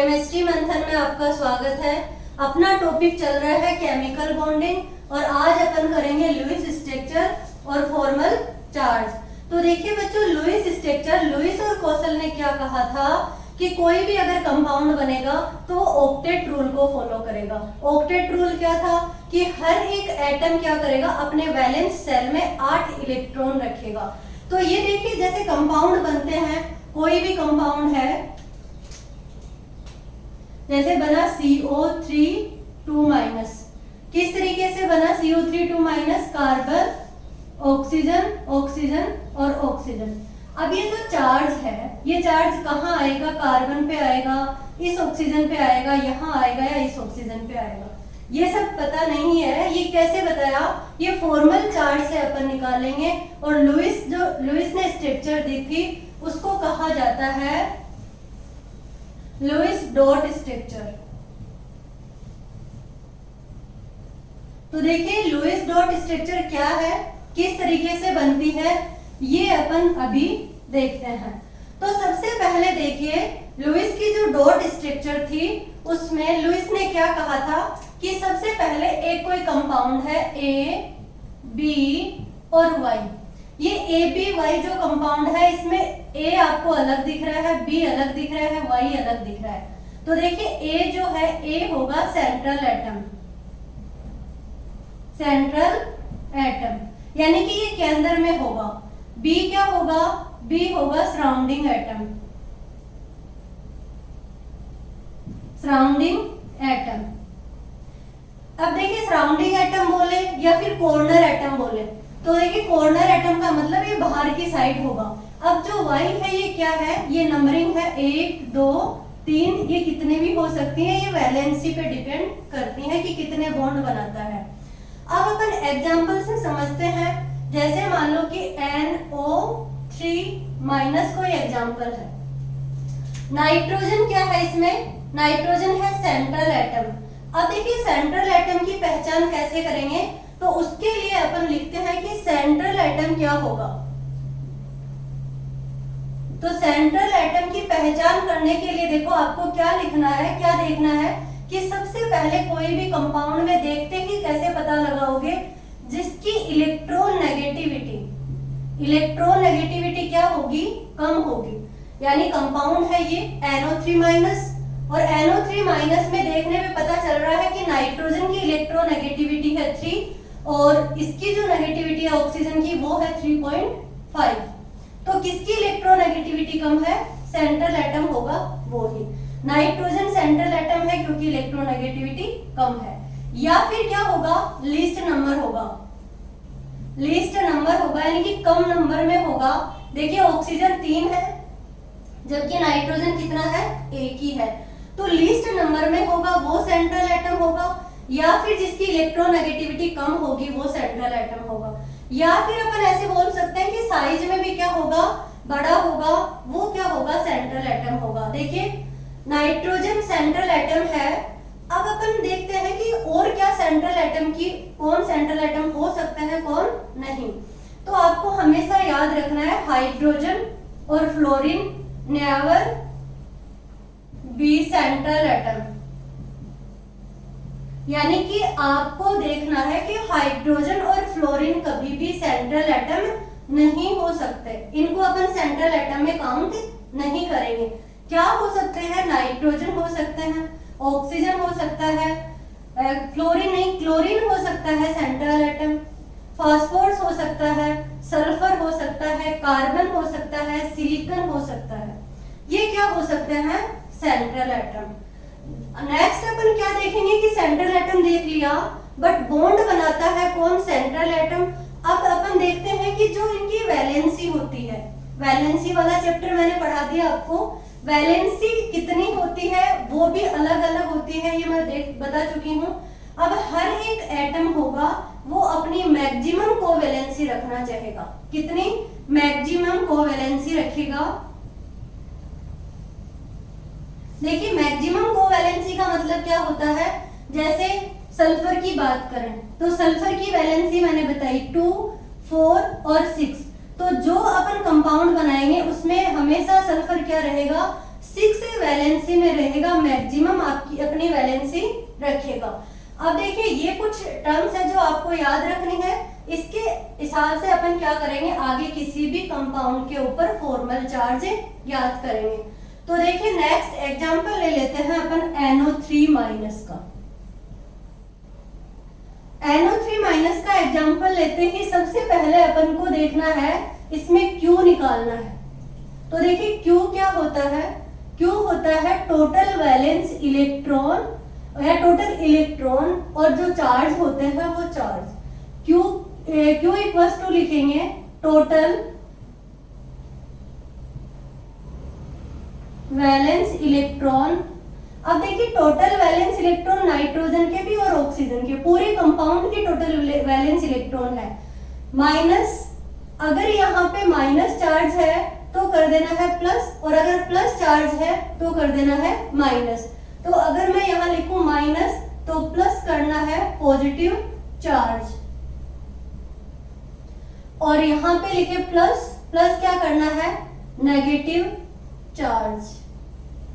Chemistry मंथन में आपका स्वागत है। अपना टॉपिक चल रहा है केमिकल बॉन्डिंग और आज अपन करेंगे लुईस स्ट्रक्चर और फॉर्मल चार्ज। तो देखिए बच्चों, लुईस स्ट्रक्चर, लुईस और कोसल ने क्या कहा था कि कोई भी अगर कंपाउंड बनेगा तो वो ऑक्टेट रूल को फॉलो करेगा। ऑक्टेट रूल क्या था कि हर एक एटम क्या करेगा, अपने वैलेंस सेल में 8 इलेक्ट्रॉन रखेगा। तो ये देखिए जैसे कंपाउंड बनते हैं, कोई भी कंपाउंड है, जैसे बना CO3 किस तरीके से बना CO3 कार्बन, ऑक्सीजन, ऑक्सीजन और ऑक्सीजन। अब ये जो चार्ज है, ये चार्ज कहाँ आएगा, कार्बन पे आएगा, इस ऑक्सीजन पे आएगा, यहाँ आएगा या इस ऑक्सीजन पे आएगा, ये सब पता नहीं है। ये कैसे बताया, ये फॉर्मल चार्ज से अपन निकालेंगे। और लुईस ने स्ट्रक्चर दी थी उसको कहा जाता है लुईस डॉट स्ट्रक्चर। तो देखिए लुईस डॉट स्ट्रक्चर क्या है, किस तरीके से बनती है, ये अपन अभी देखते हैं। तो सबसे पहले देखिए लुईस की जो डॉट स्ट्रक्चर थी उसमें लुईस ने क्या कहा था कि सबसे पहले एक कोई कंपाउंड है A, B और Y। ये ABY जो कंपाउंड है, इसमें A आपको अलग दिख रहा है, B अलग दिख रहा है, Y अलग दिख रहा है। तो देखिए A जो है, A होगा सेंट्रल एटम, सेंट्रल एटम यानी कि ये केंद्र में होगा। B क्या होगा, B होगा सराउंडिंग एटम, सराउंडिंग एटम। अब देखिए सराउंडिंग एटम बोले या फिर कॉर्नर एटम बोले, तो देखिए कॉर्नर एटम का मतलब ये बाहर की साइड होगा। अब जो Y है ये क्या है, ये नंबरिंग है 1 2 3, ये कितने भी हो सकती है, ये वैलेंसी पे डिपेंड करती है कि कितने बॉन्ड बनाता है। अब अपन एग्जांपल से समझते हैं, जैसे मान लो कि NO3- कोई एग्जांपल है। नाइट्रोजन क्या है इसमें, नाइट्रोजन है सेंट्रल एटम। अब देखिए सेंट्रल एटम की पहचान कैसे करेंगे, तो उसके लिए अपन लिखते हैं कि सेंट्रल एटम क्या होगा। तो सेंट्रल एटम की पहचान करने के लिए देखो आपको क्या लिखना है, क्या देखना है कि सबसे पहले कोई भी कंपाउंड में देखते ही कैसे पता लगाओगे, जिसकी इलेक्ट्रोनेगेटिविटी, इलेक्ट्रोनेगेटिविटी क्या होगी, कम होगी। यानी कंपाउंड है ये NO3- और NO3- में देखने में पता चल रहा है कि नाइट्रोजन की इलेक्ट्रोनेगेटिविटी है 3 और इसकी जो नेगेटिविटी है ऑक्सीजन की वो है 3.5। तो किसकी इलेक्ट्रोनेगेटिविटी कम है, सेंट्रल एटम होगा वो ही। नाइट्रोजन सेंट्रल एटम है क्योंकि इलेक्ट्रोनेगेटिविटी कम है। या फिर क्या होगा, लीस्ट नंबर होगा, लीस्ट नंबर होगा यानी कि कम नंबर में होगा। देखिए ऑक्सीजन 3 है जबकि नाइट्रोजन कितना है, 1 ही है। तो लीस्ट नंबर में होगा वो सेंट्रल एटम होगा, या फिर जिसकी इलेक्ट्रोनेगेटिविटी कम होगी वो सेंट्रल एटम होगा। या फिर अपन ऐसे बोल सकते हैं कि साइज में भी क्या होगा, बड़ा होगा, वो क्या होगा, सेंट्रल एटम होगा। देखिए नाइट्रोजन सेंट्रल एटम है। अब अपन देखते हैं कि और क्या सेंट्रल एटम की, कौन सेंट्रल एटम हो सकते हैं, कौन नहीं। तो आपको हमेशा याद रखना है हाइड्रोजन और fluorine never be central atom. यानी कि आपको देखना है कि हाइड्रोजन और फ्लोरीन कभी भी सेंट्रल एटम नहीं हो सकते, इनको अपन सेंट्रल एटम में काउंट नहीं करेंगे। क्या हो सकते हैं, नाइट्रोजन हो सकते हैं, ऑक्सीजन हो सकता है, फ्लोरीन नहीं, क्लोरीन हो सकता है सेंट्रल एटम, फास्फोरस हो सकता है, सल्फर हो सकता है, कार्बन हो सकता है, सिलिकॉन हो सकता है। ये क्या हो सकते हैं, सेंट्रल एटम। नेक्स्ट अपन क्या देखेंगे कि सेंट्रल एटम देख लिया, बट बॉन्ड बनाता है कौन, सेंट्रल एटम। अब अपन देखते हैं कि जो इनकी वैलेंसी होती है, वैलेंसी वाला चैप्टर मैंने पढ़ा दिया आपको, वैलेंसी कितनी होती है वो भी अलग अलग होती है, ये मैं बता चुकी हूँ। अब हर एक एटम होगा वो अपनी मैक्सिमम कोवैलेंसी रखना चाहेगा, कितनी, मैक्सिमम कोवैलेंसी रखेगा। देखिए मैक्सिमम कोवैलेंसी का मतलब क्या होता है, जैसे सल्फर की बात करें तो सल्फर की वैलेंसी मैंने बताई 2, 4 और 6। तो जो अपन कंपाउंड बनाएंगे उसमें हमेशा सल्फर क्या रहेगा, 6 वैलेंसी में रहेगा, मैक्सिमम आपकी अपनी वैलेंसी रखेगा। अब देखिए ये कुछ टर्म्स है जो आपको याद रखनी है, इसके हिसाब से अपन क्या करेंगे, आगे किसी भी कंपाउंड के ऊपर फॉर्मल चार्ज याद करेंगे। तो देखिए नेक्स्ट एग्जांपल ले लेते हैं अपन NO3- का। NO3- का एग्जांपल लेते ही सबसे पहले अपन को देखना है इसमें Q निकालना है। तो देखिए Q क्या होता है, Q होता है टोटल वैलेंस इलेक्ट्रॉन या टोटल इलेक्ट्रॉन और जो चार्ज होते हैं वो चार्ज। Q इक्वल्स टू लिखेंगे टोटल वैलेंस इलेक्ट्रॉन। अब देखिए टोटल वैलेंस इलेक्ट्रॉन नाइट्रोजन के भी और ऑक्सीजन के, पूरे कंपाउंड के टोटल वैलेंस इलेक्ट्रॉन है, माइनस, अगर यहाँ पे माइनस चार्ज है तो कर देना है प्लस, और अगर प्लस चार्ज है तो कर देना है माइनस। तो अगर मैं यहाँ लिखूं माइनस तो प्लस करना है पॉजिटिव चार्ज, और यहाँ पे लिखे प्लस, प्लस क्या करना है नेगेटिव चार्ज।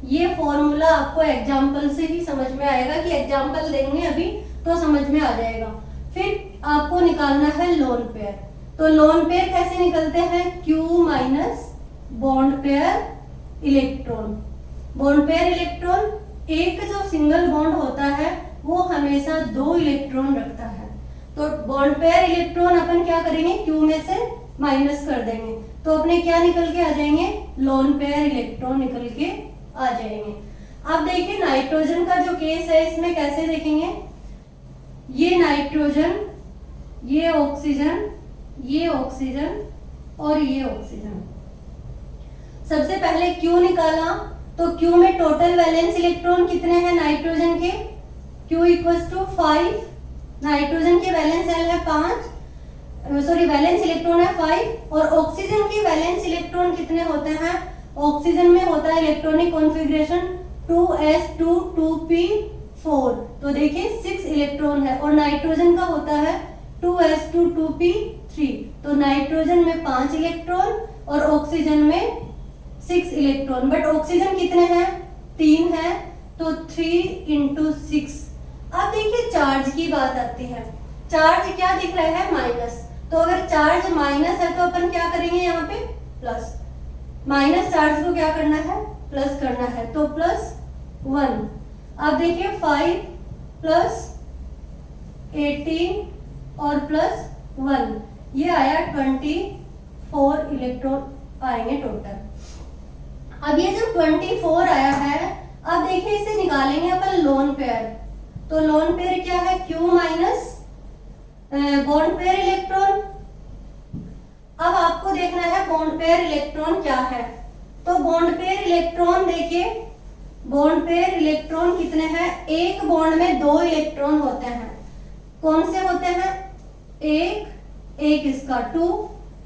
ये फॉर्मूला आपको एग्जाम्पल से ही समझ में आएगा कि एग्जाम्पल देंगे अभी तो समझ में आ जाएगा। फिर आपको निकालना है लोन पेयर। तो लोन पेयर कैसे निकलते हैं, Q minus bond pair electron. Bond pair electron, एक जो सिंगल बॉन्ड होता है वो हमेशा 2 इलेक्ट्रॉन रखता है, तो बॉन्ड पेयर इलेक्ट्रॉन अपन क्या करेंगे, Q में से माइनस कर देंगे, तो अपने क्या निकल के आ जाएंगे, लोन पेयर इलेक्ट्रॉन निकल के आ जाएंगे। अब देखिए नाइट्रोजन का जो केस है इसमें कैसे देखेंगे, ये नाइट्रोजन, ये ऑक्सीजन, ये ऑक्सीजन और ये ऑक्सीजन। सबसे पहले Q निकाला, तो Q में टोटल वैलेंस इलेक्ट्रॉन कितने हैं नाइट्रोजन के, Q इक्वल्स टू 5, नाइट्रोजन के वैलेंस एल है 5, सॉरी वैलेंस इलेक्ट्रॉन है 5, और ऑक्सीजन की वैलेंस इलेक्ट्रॉन कितने होते हैं, ऑक्सीजन में होता है इलेक्ट्रॉनिक कॉन्फ़िगरेशन 2s2 2p4, तो देखिए 6 इलेक्ट्रॉन है, और नाइट्रोजन का होता है 2s2 2p3, तो नाइट्रोजन में 5 इलेक्ट्रॉन और ऑक्सीजन में 6 इलेक्ट्रॉन, बट ऑक्सीजन कितने हैं, 3 है, तो 3 × 6। अब देखिए चार्ज की बात आती है, चार्ज क्या दिख रहा है माइनस, तो अगर चार्ज माइनस है तो अपन क्या करेंगे यहाँ पे प्लस, माइनस चार्ज को क्या करना है प्लस करना है, तो +1। अब देखिए 5 + 18 और +1, ये आया 24 इलेक्ट्रॉन आएंगे टोटल। अब ये जो 24 आया है, अब देखिए इसे निकालेंगे अपन लोन पेयर। तो लोन पेयर क्या है, Q minus bond pair electron. अब आपको देखना है बॉन्ड पेयर इलेक्ट्रॉन क्या है, तो बॉन्ड पेयर इलेक्ट्रॉन देखिए, बॉन्ड पेयर इलेक्ट्रॉन कितने हैं, एक बॉन्ड में 2 इलेक्ट्रॉन होते हैं, कौन से होते हैं, एक इसका 2,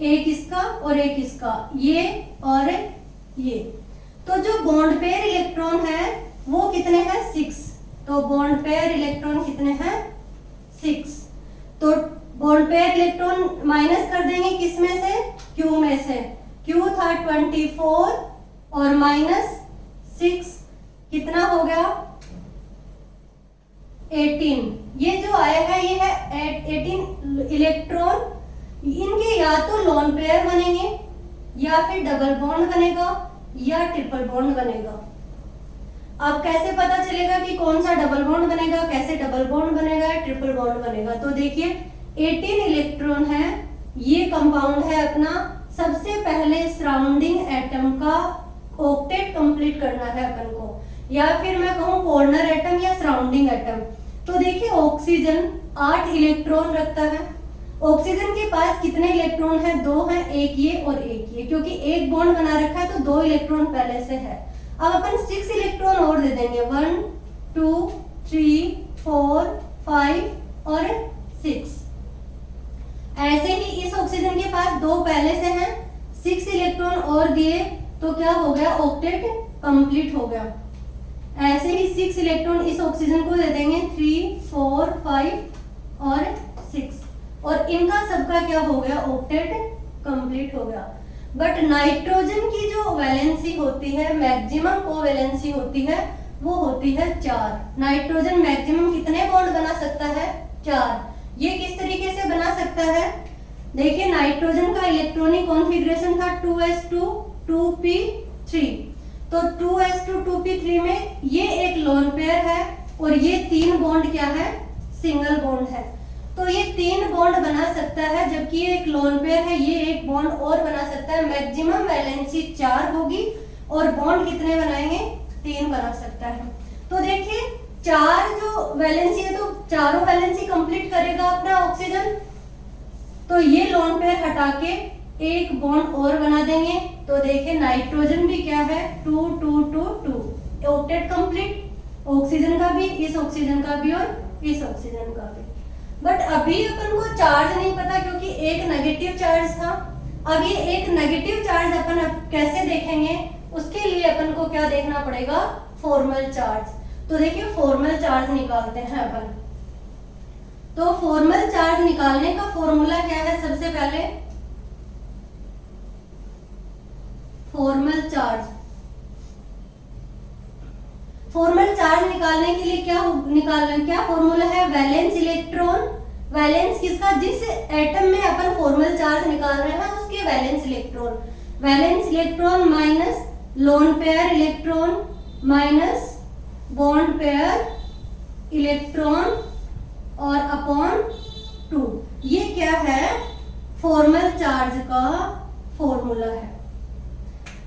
एक इसका और एक इसका, ये और ये। तो जो बॉन्ड पेयर इलेक्ट्रॉन है वो कितने हैं 6, तो बॉन्ड पेयर इलेक्ट्रॉन कितने हैं 6, तो बॉन्ड पेयर इलेक्ट्रॉन माइनस कर देंगे किस में से, Q में से, Q था 24 और -6 कितना हो गया 18। ये जो आया है ये है 18 इलेक्ट्रॉन, इनके या तो लोन पेयर बनेंगे या फिर डबल बॉन्ड बनेगा या ट्रिपल बॉन्ड बनेगा। अब कैसे पता चलेगा कि कौन सा डबल बॉन्ड बनेगा, कैसे डबल बॉन्ड बनेगा या ट्रिपल बॉन्ड बनेगा, तो देखिए 18 इलेक्ट्रॉन है, ये कंपाउंड है अपना, सबसे पहले सराउंडिंग एटम का ऑक्टेट कंप्लीट करना है अपन को, या फिर मैं कहूँ कॉर्नर एटम या सराउंडिंग एटम। तो देखिए ऑक्सीजन 8 इलेक्ट्रॉन रखता है, ऑक्सीजन के पास कितने इलेक्ट्रॉन है, 2 हैं, एक ये और एक ये, क्योंकि एक बॉन्ड बना रखा है तो 2 इलेक्ट्रॉन पहले से है। अब अपन 6 इलेक्ट्रॉन और दे देंगे, 1 2 3 4 5 और 6। ऐसे ही इस ऑक्सीजन के पास 2 पहले से हैं, 6 इलेक्ट्रॉन और दिए तो क्या हो गया, ऑक्टेट कंप्लीट हो गया। ऐसे ही 6 इलेक्ट्रॉन इस ऑक्सीजन को दे देंगे, 3 4 5 और 6, और इनका सबका क्या हो गया, ऑक्टेट कंप्लीट हो गया। बट नाइट्रोजन की जो वैलेंसी होती है, मैक्सिमम कोवैलेंसी होती है, वो होती है 4। नाइट्रोजन मैक्सिमम कितने बॉन्ड बना सकता है? 4। ये किस तरीके से बना सकता है? देखिए नाइट्रोजन का इलेक्ट्रॉनिक कॉन्फ़िगरेशन था 2s2 2p3, तो 2s2 2p3 में ये एक लोन पेयर है और ये 3 बॉन्ड क्या है? सिंगल बॉन्ड है। तो ये 3 बॉन्ड बना सकता है, जबकि ये एक लोन पेयर है, ये एक बॉन्ड और बना सकता है। मैक्सिमम वैलेंसी 4 होगी और बॉन्ड कितने बनाएंगे? 3 बना सकता है। तो देखिए 4 जो वैलेंसी है, तो चारों वैलेंसी कंप्लीट करेगा अपना ऑक्सीजन। तो ये लोन पेयर हटा के एक बॉन्ड और बना देंगे। तो देखिए नाइट्रोजन भी क्या है? 2 2 2 2, ऑक्टेट कंप्लीट। ऑक्सीजन का भी, इस ऑक्सीजन का भी और इस ऑक्सीजन का भी। बट अभी अपन को चार्ज नहीं पता क्योंकि एक नेगेटिव चार्ज था। अब ये एक नेगेटिव चार्ज अपन अब कैसे देखेंगे? उसके लिए अपन को क्या देखना पड़ेगा? Formal charge. तो देखिए फॉर्मल चार्ज निकालते हैं अपन। तो फॉर्मल चार्ज निकालने का फॉर्मूला क्या है? सबसे पहले फॉर्मल चार्ज निकालने के लिए क्या फॉर्मूला है? वैलेंस इलेक्ट्रॉन, वैलेंस किसका? जिस एटम में अपन फॉर्मल चार्ज निकाल रहे हैं उसके valence electron minus lone pair electron minus bond pair electron और अपॉन 2। ये क्या है? फॉर्मल चार्ज का फॉर्मूला है।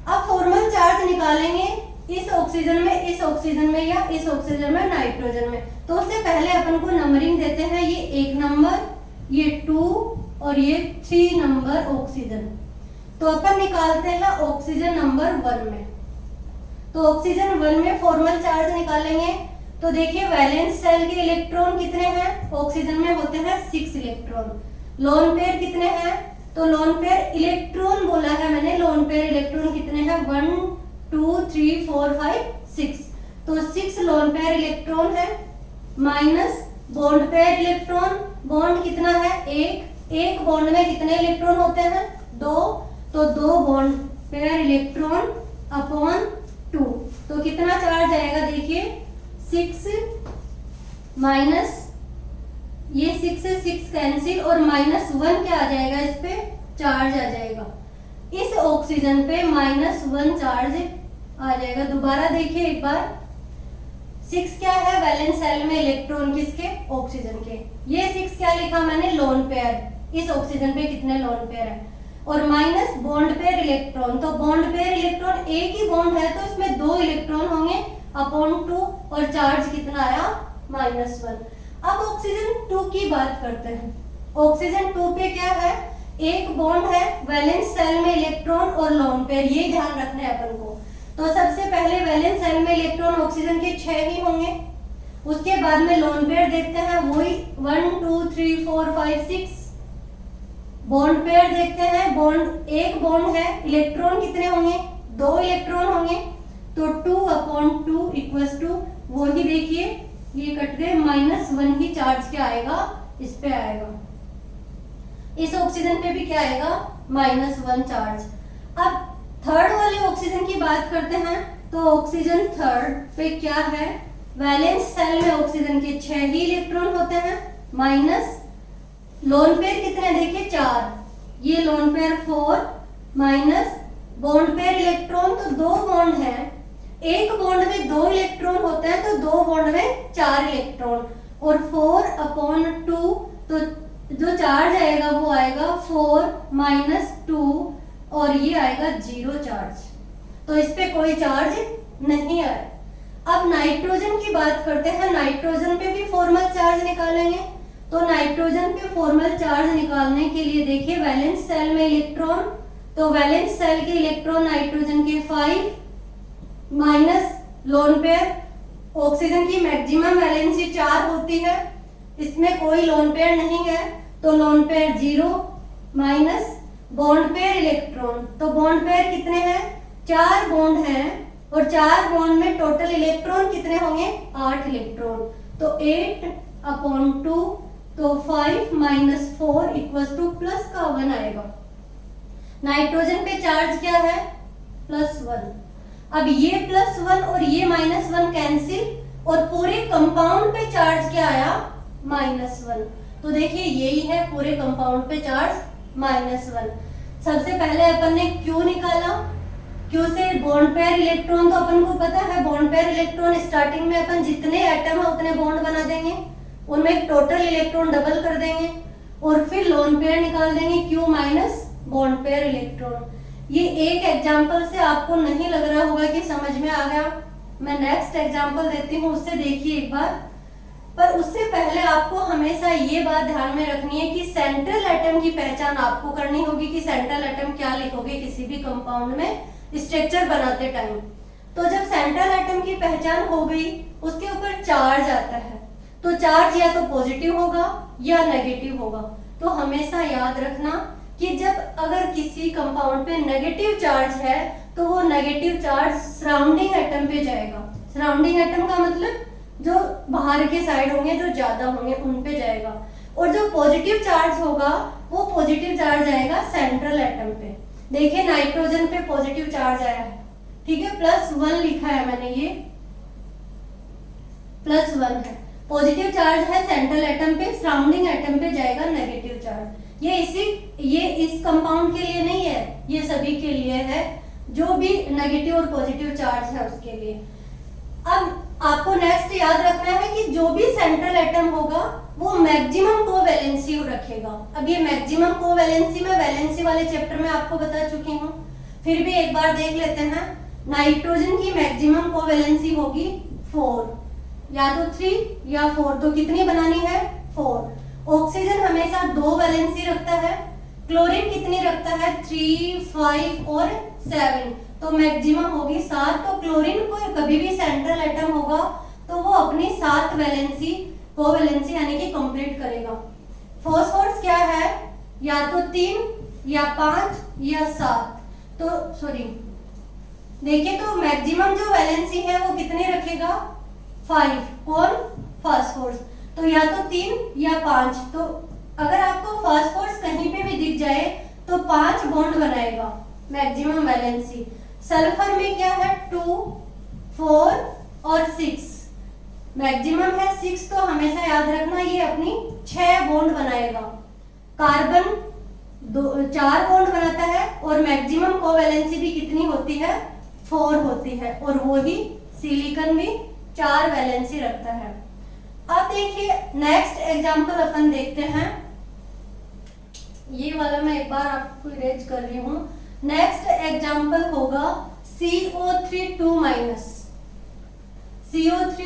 अब फॉर्मल चार्ज निकालेंगे इस ऑक्सीजन में, इस ऑक्सीजन में या इस ऑक्सीजन में, नाइट्रोजन में। तो उससे पहले अपन को नंबरिंग देते हैं। ये 1 नंबर, ये 2 और ये 3 नंबर ऑक्सीजन। तो अपन निकालते हैं ऑक्सीजन नंबर 1 में। तो ऑक्सीजन 1 में फॉर्मल चार्ज निकालेंगे। तो देखिए वैलेंस सेल के इलेक्ट्रॉन कितने हैं? ऑक्सीजन में होते हैं 6 इलेक्ट्रॉन। लोन पेयर कितने हैं? तो लोन पेयर इलेक्ट्रॉन बोला है मैंने, लोन पेयर इलेक्ट्रॉन कितने हैं? 1 2 3 4 5 6। तो 6 लोन पेयर इलेक्ट्रॉन है minus bond pair electron. Bond कितना है? एक बॉन्ड में कितने इलेक्ट्रॉन होते हैं? 2। तो 2 बॉन्ड पेयर इलेक्ट्रॉन अपॉन 2। तो कितना चार्ज आएगा? देखिए 6 माइनस ये 6 से 6 कैंसिल और -1 क्या आ जाएगा? इस पे चार्ज आ जाएगा। इस ऑक्सीजन पे -1 चार्ज आ जाएगा। दोबारा देखिए एक बार, 6 क्या है? वैलेंस सेल में इलेक्ट्रॉन किसके? ऑक्सीजन के। ये 6 क्या लिखा मैंने? Lone pair. इस ऑक्सीजन पे कितने लोन पेयर है? और माइनस बॉन्ड पेयर इलेक्ट्रॉन। तो बॉन्ड पेयर इलेक्ट्रॉन एक ही बॉन्ड है तो इसमें 2 इलेक्ट्रॉन होंगे अपॉन 2 और चार्ज कितना आया? -1। अब ऑक्सीजन 2 की बात करते हैं। ऑक्सीजन 2 पे क्या है? एक बॉन्ड है, वैलेंस सेल में इलेक्ट्रॉन और लोन पेयर, ये ध्यान रखना है अपन को। तो सबसे पहले वैलेंस सेल में इलेक्ट्रॉन ऑक्सीजन के 6 ही होंगे। उसके बाद में लोन पेयर देखते हैं, वही 1 2 3 4 5 6। बॉन्ड पेयर देखते हैं, बॉन्ड एक बॉन्ड है, इलेक्ट्रॉन कितने होंगे? 2 इलेक्ट्रॉन होंगे। तो 2/2 इक्वल्स टू वही देखिए ये कट गए, -1 ही चार्ज क्या आएगा? इस पे आएगा। इस ऑक्सीजन पे भी क्या आएगा? -1 चार्ज। अब थर्ड वाले ऑक्सीजन की बात करते हैं। तो ऑक्सीजन थर्ड पे क्या है? वैलेंस सेल में ऑक्सीजन के 6 ही इलेक्ट्रॉन होते हैं माइनस लोन पेयर कितने? देखिए 4। ये lone pair 4 minus bond pair electron. तो 2 बॉन्ड है, एक बॉन्ड में 2 इलेक्ट्रॉन होते हैं तो 2 बॉन्ड में 4 इलेक्ट्रॉन और 4/2। तो जो चार्ज आएगा वो आएगा 4 - 2 और ये आएगा 0 चार्ज। तो इस पे कोई चार्ज नहीं आया। अब नाइट्रोजन की बात करते हैं। नाइट्रोजन पे भी फॉर्मल चार्ज निकालेंगे। तो नाइट्रोजन पे फॉर्मल चार्ज निकालने के लिए देखिए वैलेंस सेल में इलेक्ट्रॉन, तो वैलेंस सेल के इलेक्ट्रॉन नाइट्रोजन के 5 माइनस लोन पेयर। ऑक्सीजन की मैक्सिमम वैलेंसी 4 होती है, इसमें कोई लोन पेयर नहीं है तो lone pair 0 minus bond pair electron. तो बॉन्ड पेयर कितने हैं? 4 बॉन्ड हैं और 4 बॉन्ड में टोटल इलेक्ट्रॉन कितने होंगे? 8 इलेक्ट्रॉन। तो 8/2 तो 5 - 4 इक्वल्स टू +1 आएगा। नाइट्रोजन पे चार्ज क्या है, +1। अब ये +1 और ये -1 कैंसिल, और पूरे कंपाउंड पे चार्ज क्या आया, -1। तो देखिए यही है पूरे कंपाउंड पे चार्ज -1। सबसे पहले अपन ने Q निकाला, Q से बॉन्ड पेयर इलेक्ट्रॉन, तो अपन को पता है बॉन्ड पेयर इलेक्ट्रॉन स्टार्टिंग में अपन जितने एटम है उतने बॉन्ड बना देंगे, उनमें टोटल इलेक्ट्रॉन डबल कर देंगे, और फिर लोन पेयर निकाल देंगे Q minus bond pair electron. ये एक एग्जांपल से आपको नहीं लग रहा होगा कि समझ में आ गया, मैं नेक्स्ट एग्जांपल देती हूँ, उससे देखिए एक बार। पर उससे पहले आपको हमेशा ये बात ध्यान में रखनी है कि सेंट्रल एटम की पहचान आपको करनी होगी कि सेंट्रल एटम क्या लिखोगे किसी भी कंपाउंड में स्ट्रक्चर बनाते टाइम। तो जब सेंट्रल एटम की पहचान हो गई, उसके ऊपर चार्ज आता है, तो चार्ज या तो पॉजिटिव होगा या नेगेटिव होगा। तो हमेशा याद रखना कि जब अगर किसी कंपाउंड पे नेगेटिव चार्ज है तो वो नेगेटिव चार्ज सराउंडिंग एटम पे जाएगा। सराउंडिंग एटम का मतलब जो बाहर के साइड होंगे, जो ज्यादा होंगे, उन पे जाएगा। और जो पॉजिटिव चार्ज होगा वो पॉजिटिव चार्ज आएगा सेंट्रल एटम पे। देखिए नाइट्रोजन पे पॉजिटिव चार्ज आया है, ठीक है, +1 लिखा है मैंने, ये +1 है, पॉजिटिव चार्ज है सेंट्रल एटम पे, सराउंडिंग एटम पे जाएगा नेगेटिव चार्ज। ये इस कंपाउंड के लिए नहीं है, ये सभी के लिए है, जो भी नेगेटिव और पॉजिटिव चार्ज है उसके लिए। अब आपको नेक्स्ट याद रखना है कि जो भी सेंट्रल एटम होगा वो मैक्सिमम कोवैलेंसी रखेगा। अब ये मैक्सिमम कोवैलेंसी में वैलेंसी वाले चैप्टर में आपको बता चुकी हूँ, फिर भी एक बार देख लेते हैं। नाइट्रोजन की मैक्सिमम कोवैलेंसी होगी 4, या तो 3 या 4, तो कितनी बनानी है, 4। ऑक्सीजन हमेशा 2 वैलेंसी रखता है, क्लोरीन कितनी रखता है, 3, 5 और 7, तो मैक्सिमम होगी 7। तो क्लोरीन को कभी भी सेंट्रल एटम होगा तो वो अपनी 7 वैलेंसी कोवैलेंसी यानी कि कंप्लीट करेगा। फॉस्फोरस क्या है, या तो 3 या 5 या 7, तो सॉरी देखिए, तो मैक्सिमम जो वैलेंसी है वो कितनी रखेगा, 5। कौन, फास्फोरस, तो या तो 3 या 5। तो अगर आपको फास्फोरस कहीं पे भी दिख जाए तो 5 बॉन्ड बनाएगा, मैक्सिमम वैलेंसी। सल्फर में क्या है, 2, 4 और 6, मैक्सिमम है 6, तो हमेशा याद रखना ये अपनी 6 बॉन्ड बनाएगा। कार्बन 4 बॉन्ड बनाता है और मैक्सिमम कोवैलेंसी भी कितनी होती है, 4 होती है, और वो ही सिलिकॉन भी 4 वैलेंसी रखता है। अब देखिए नेक्स्ट एग्जांपल अपन देखते हैं, ये वाला मैं एक बार आपको इरेज कर रही हूँ। नेक्स्ट एग्जांपल होगा CO3 CO3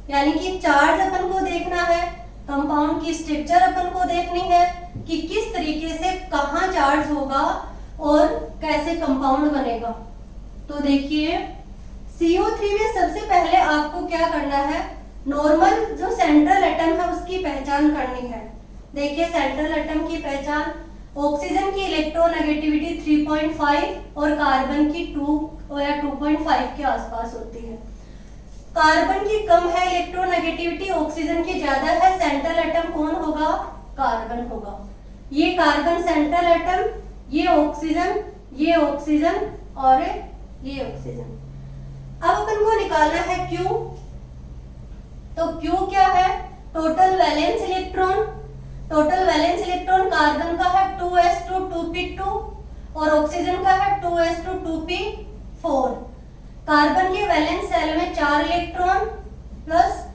यानी कि चार्ज अपन को देखना है, कंपाउंड की स्ट्रक्चर अपन को देखनी है कि किस तरीके से कहाँ चार्ज होगा और कैसे कंपाउंड बनेगा। तो देखिए CO3 में सबसे पहले आपको क्या करना है, नॉर्मल जो सेंट्रल एटम है उसकी पहचान करनी है। देखिए सेंट्रल एटम की पहचान, ऑक्सीजन की इलेक्ट्रोनेगेटिविटी 3.5 और कार्बन की 2 या 2.5 के आसपास होती है। कार्बन की कम है इलेक्ट्रोनेगेटिविटी, ऑक्सीजन की ज्यादा है, सेंट्रल एटम कौन होगा, कार्बन होगा। ये कार्बन सेंट्रल एटम, ये ऑक्सीजन और ये ऑक्सीजन। अब अपन को निकालना है Q, तो Q क्या है, total valence electron. Total valence electron carbon का है 2s2 2p2 और ऑक्सीजन का है 2s2 2p4। कार्बन के वैलेंस सेल में 4 इलेक्ट्रॉन प्लस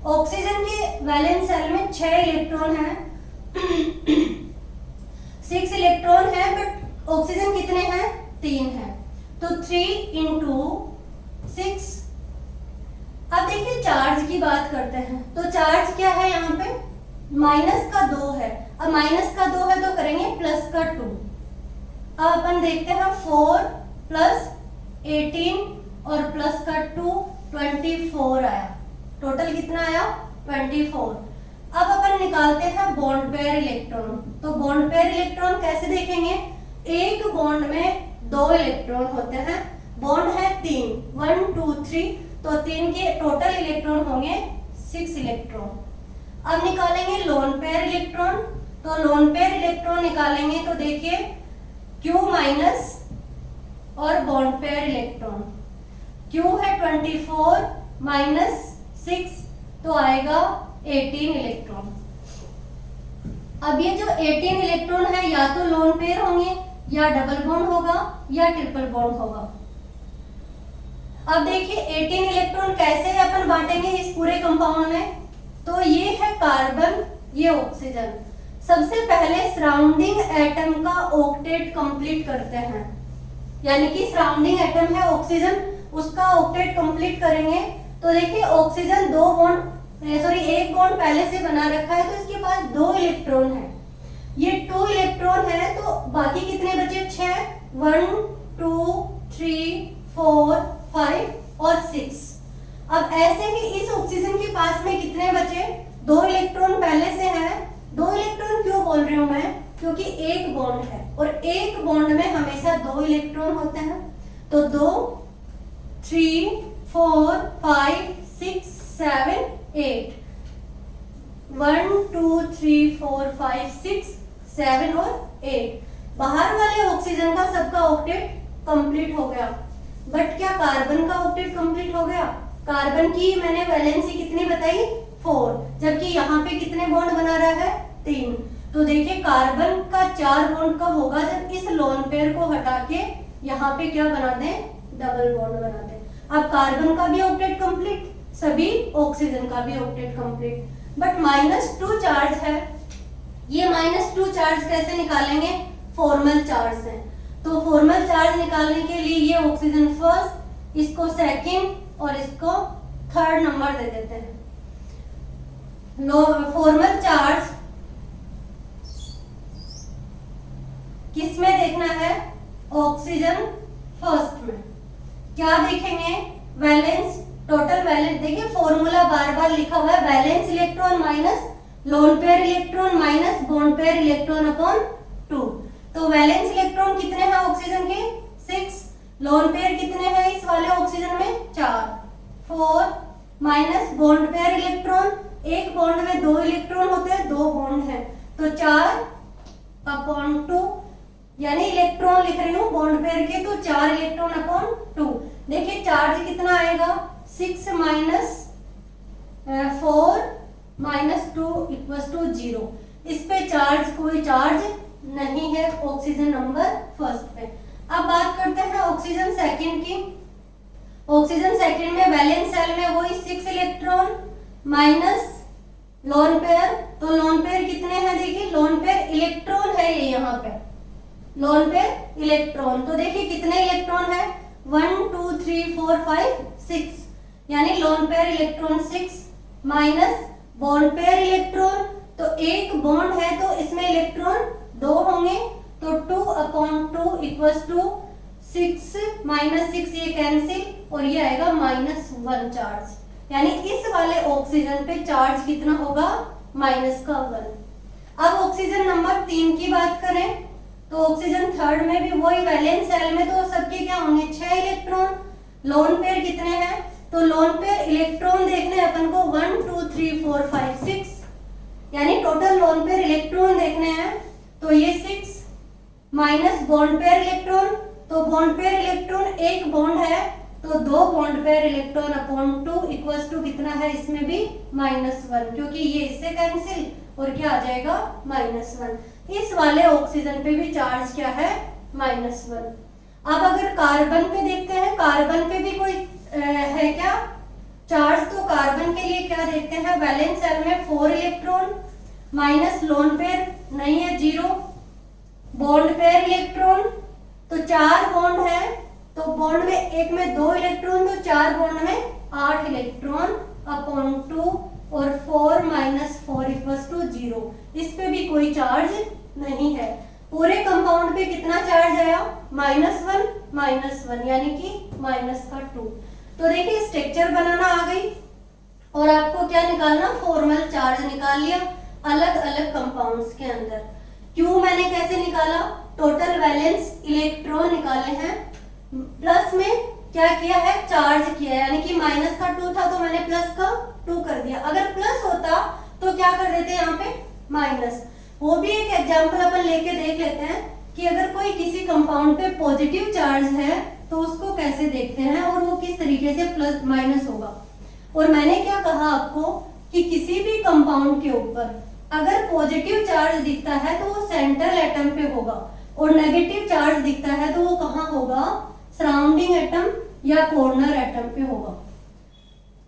ऑक्सीजन के वैलेंस सेल में 6 इलेक्ट्रॉन है 6 इलेक्ट्रॉन है, बट ऑक्सीजन कितने हैं, 3 है, तो 3 × 6। अब देखिए चार्ज की बात करते हैं, तो चार्ज क्या है यहाँ पे, -2 है। अब -2 है तो करेंगे +2। अब अपन देखते हैं 4 + 18 और +2 24 आया, टोटल कितना आया, 24। अब अपन निकालते हैं बॉन्ड पेयर इलेक्ट्रॉन। तो बॉन्ड पेयर इलेक्ट्रॉन कैसे देखेंगे, एक बॉन्ड में 2 इलेक्ट्रॉन होते हैं, बॉन्ड है 3, 1 2 3, तो 3 के टोटल इलेक्ट्रॉन होंगे 6 इलेक्ट्रॉन। अब निकालेंगे लोन पेयर इलेक्ट्रॉन, तो लोन पेयर इलेक्ट्रॉन निकालेंगे तो देखिए Q माइनस और बॉन्ड पेयर इलेक्ट्रॉन, Q है 24 माइनस 6 तो आएगा 18 इलेक्ट्रॉन। अब ये जो 18 इलेक्ट्रॉन है या तो लोन पेयर होंगे या डबल बॉन्ड होगा या ट्रिपल बॉन्ड होगा। अब देखिए 18 इलेक्ट्रॉन कैसे अपन बांटेंगे इस पूरे कंपाउंड में, तो ये है कार्बन, ये ऑक्सीजन। सबसे पहले सराउंडिंग एटम का ऑक्टेट कंप्लीट करते हैं, यानी कि सराउंडिंग एटम है ऑक्सीजन, उसका ऑक्टेट कंप्लीट करेंगे। तो देखिए ऑक्सीजन एक बॉन्ड पहले से बना रखा है तो इसके पास 2 इलेक्ट्रॉन है, ये 2 इलेक्ट्रॉन है तो बाकी कितने बचे 6, 1 2 3 4 5 और 6। अब ऐसे ही इस ऑक्सीजन के पास में कितने बचे, 2 इलेक्ट्रॉन पहले से है। 2 इलेक्ट्रॉन क्यों बोल रही हूं मैं, क्योंकि एक बॉन्ड है और एक बॉन्ड में हमेशा 2 इलेक्ट्रॉन होते हैं। तो 2 3 4 5 6 7 8, 1 2 3 4 5 6 7 और 8। बाहर वाले ऑक्सीजन का सबका ऑक्टेट कंप्लीट हो गया, बट क्या कार्बन का ऑक्टेट कंप्लीट हो गया? कार्बन की मैंने वैलेंसी कितनी बताई 4, जबकि यहाँ पे कितने बॉन्ड बना रहा है 3। तो देखिए कार्बन का 4 बॉन्ड कब होगा, जब इस लोन पेयर को हटा के यहाँ पे क्या बना दें, डबल बॉन्ड बना दें। अब कार्बन का भी ऑक्टेट कंप्लीट, सभी ऑक्सीजन का भी ऑक्टेट कंप्लीट, बट -2 चार्ज है। ये -2 चार्ज कैसे निकालेंगे, फॉर्मल चार्ज है। तो फॉर्मल चार्ज निकालने के लिए ये ऑक्सीजन फर्स्ट, इसको सेकंड और इसको थर्ड नंबर दे देते हैं। फॉर्मल चार्ज किस में देखना है, ऑक्सीजन फर्स्ट में। क्या देखेंगे, वैलेंस, टोटल वैलेंस। देखिए फॉर्मूला बार बार लिखा हुआ है, valence electron minus lone pair electron minus bond pair electron upon 2। तो वैलेंस इलेक्ट्रॉन कितने हैं ऑक्सीजन के 6, लोन पेयर कितने हैं इस वाले ऑक्सीजन में 4, 4 माइनस बॉन्ड पेयर इलेक्ट्रॉन, एक बॉन्ड में 2 इलेक्ट्रॉन होते हैं, 2 बॉन्ड है तो 4 अपॉन 2, यानी इलेक्ट्रॉन लिख रही हूँ बॉन्ड पेयर के, तो 4 इलेक्ट्रॉन अपॉन 2। देखिए चार्ज कितना आएगा, 6 माइनस 4 माइनस 2 इक्वल्स टू 0। इस पे चार्ज, कोई चार्ज नहीं है ऑक्सीजन नंबर फर्स्ट पे। अब बात करते हैं ऑक्सीजन सेकंड की। ऑक्सीजन सेकंड में वैलेंस शेल में वही 6 इलेक्ट्रॉन माइनस लोन पेयर। तो लोन पेयर कितने हैं, देखिए लोन पेयर इलेक्ट्रॉन है ये यहाँ पे, लोन पेयर इलेक्ट्रॉन। तो देखिए कितने इलेक्ट्रॉन है, 1 2 3 4 5 6, यानी loan pair electron 6 minus bond pair electron. तो एक बॉन्ड है तो इसमें इलेक्ट्रॉन 2 होंगे, तो 2 अपॉन 2 इक्वल्स टू 6 माइनस 6, ये कैंसिल और ये आएगा -1 चार्ज, यानी इस वाले ऑक्सीजन पे चार्ज कितना होगा, -1। अब ऑक्सीजन नंबर 3 की बात करें तो ऑक्सीजन थर्ड में भी वही वैलेंस शेल में, तो सबके क्या होंगे 6 इलेक्ट्रॉन। लोन पेयर कितने हैं, तो लोन पेयर इलेक्ट्रॉन देखने अपन को 1 2 3 4 5 6, यानी टोटल लोन पेयर इलेक्ट्रॉन देखने हैं। तो ये 6 माइनस बॉन्ड पेयर इलेक्ट्रॉन, तो बॉन्ड पेयर इलेक्ट्रॉन एक बॉन्ड है तो 2 bond pair electron upon 2 equals to कितना है, इसमें भी -1, क्योंकि ये इससे कैंसिल और क्या आ जाएगा -1। इस वाले ऑक्सीजन पे भी चार्ज क्या है, -1। अब अगर कार्बन पे देखते हैं, कार्बन पे भी कोई है क्या चार्ज, तो कार्बन के लिए क्या देखते हैं, वैलेंस शेल में 4 इलेक्ट्रॉन माइनस लोन पेयर नहीं है 0, बॉन्ड पेयर इलेक्ट्रॉन तो 4 बॉन्ड है, तो बॉन्ड में एक में 2 इलेक्ट्रॉन, तो 4 बॉन्ड में 8 इलेक्ट्रॉन अपॉन 2 और 4 माइनस 4 इक्वल्स टू 0। इस पे भी कोई चार्ज नहीं है। पूरे कंपाउंड पे कितना चार्ज आया, -1, यानी कि -2। तो देखिए स्ट्रक्चर बनाना आ गई और आपको क्या निकालना, फॉर्मल चार्ज निकाल लिया अलग अलग कंपाउंड्स के अंदर। क्यों मैंने कैसे निकाला, टोटल वैलेंस इलेक्ट्रॉन निकाले हैं, प्लस में क्या किया है, चार्ज किया है, यानी कि -2 था तो मैंने +2 कर दिया। अगर प्लस होता तो क्या कर देते यहाँ पे माइनस। वो भी एक एग्जांपल अपन लेके देख लेते हैं कि अगर कोई किसी कंपाउंड पे पॉजिटिव चार्ज है तो उसको कैसे देखते हैं और वो किस तरीके से प्लस माइनस होगा। और मैंने क्या कहा आपको कि किसी भी कंपाउंड के ऊपर अगर पॉजिटिव चार्ज दिखता है तो वो सेंट्रल एटम पे होगा और नेगेटिव चार्ज दिखता है तो वो कहाँ होगा, सराउंडिंग एटम या कॉर्नर एटम पे होगा।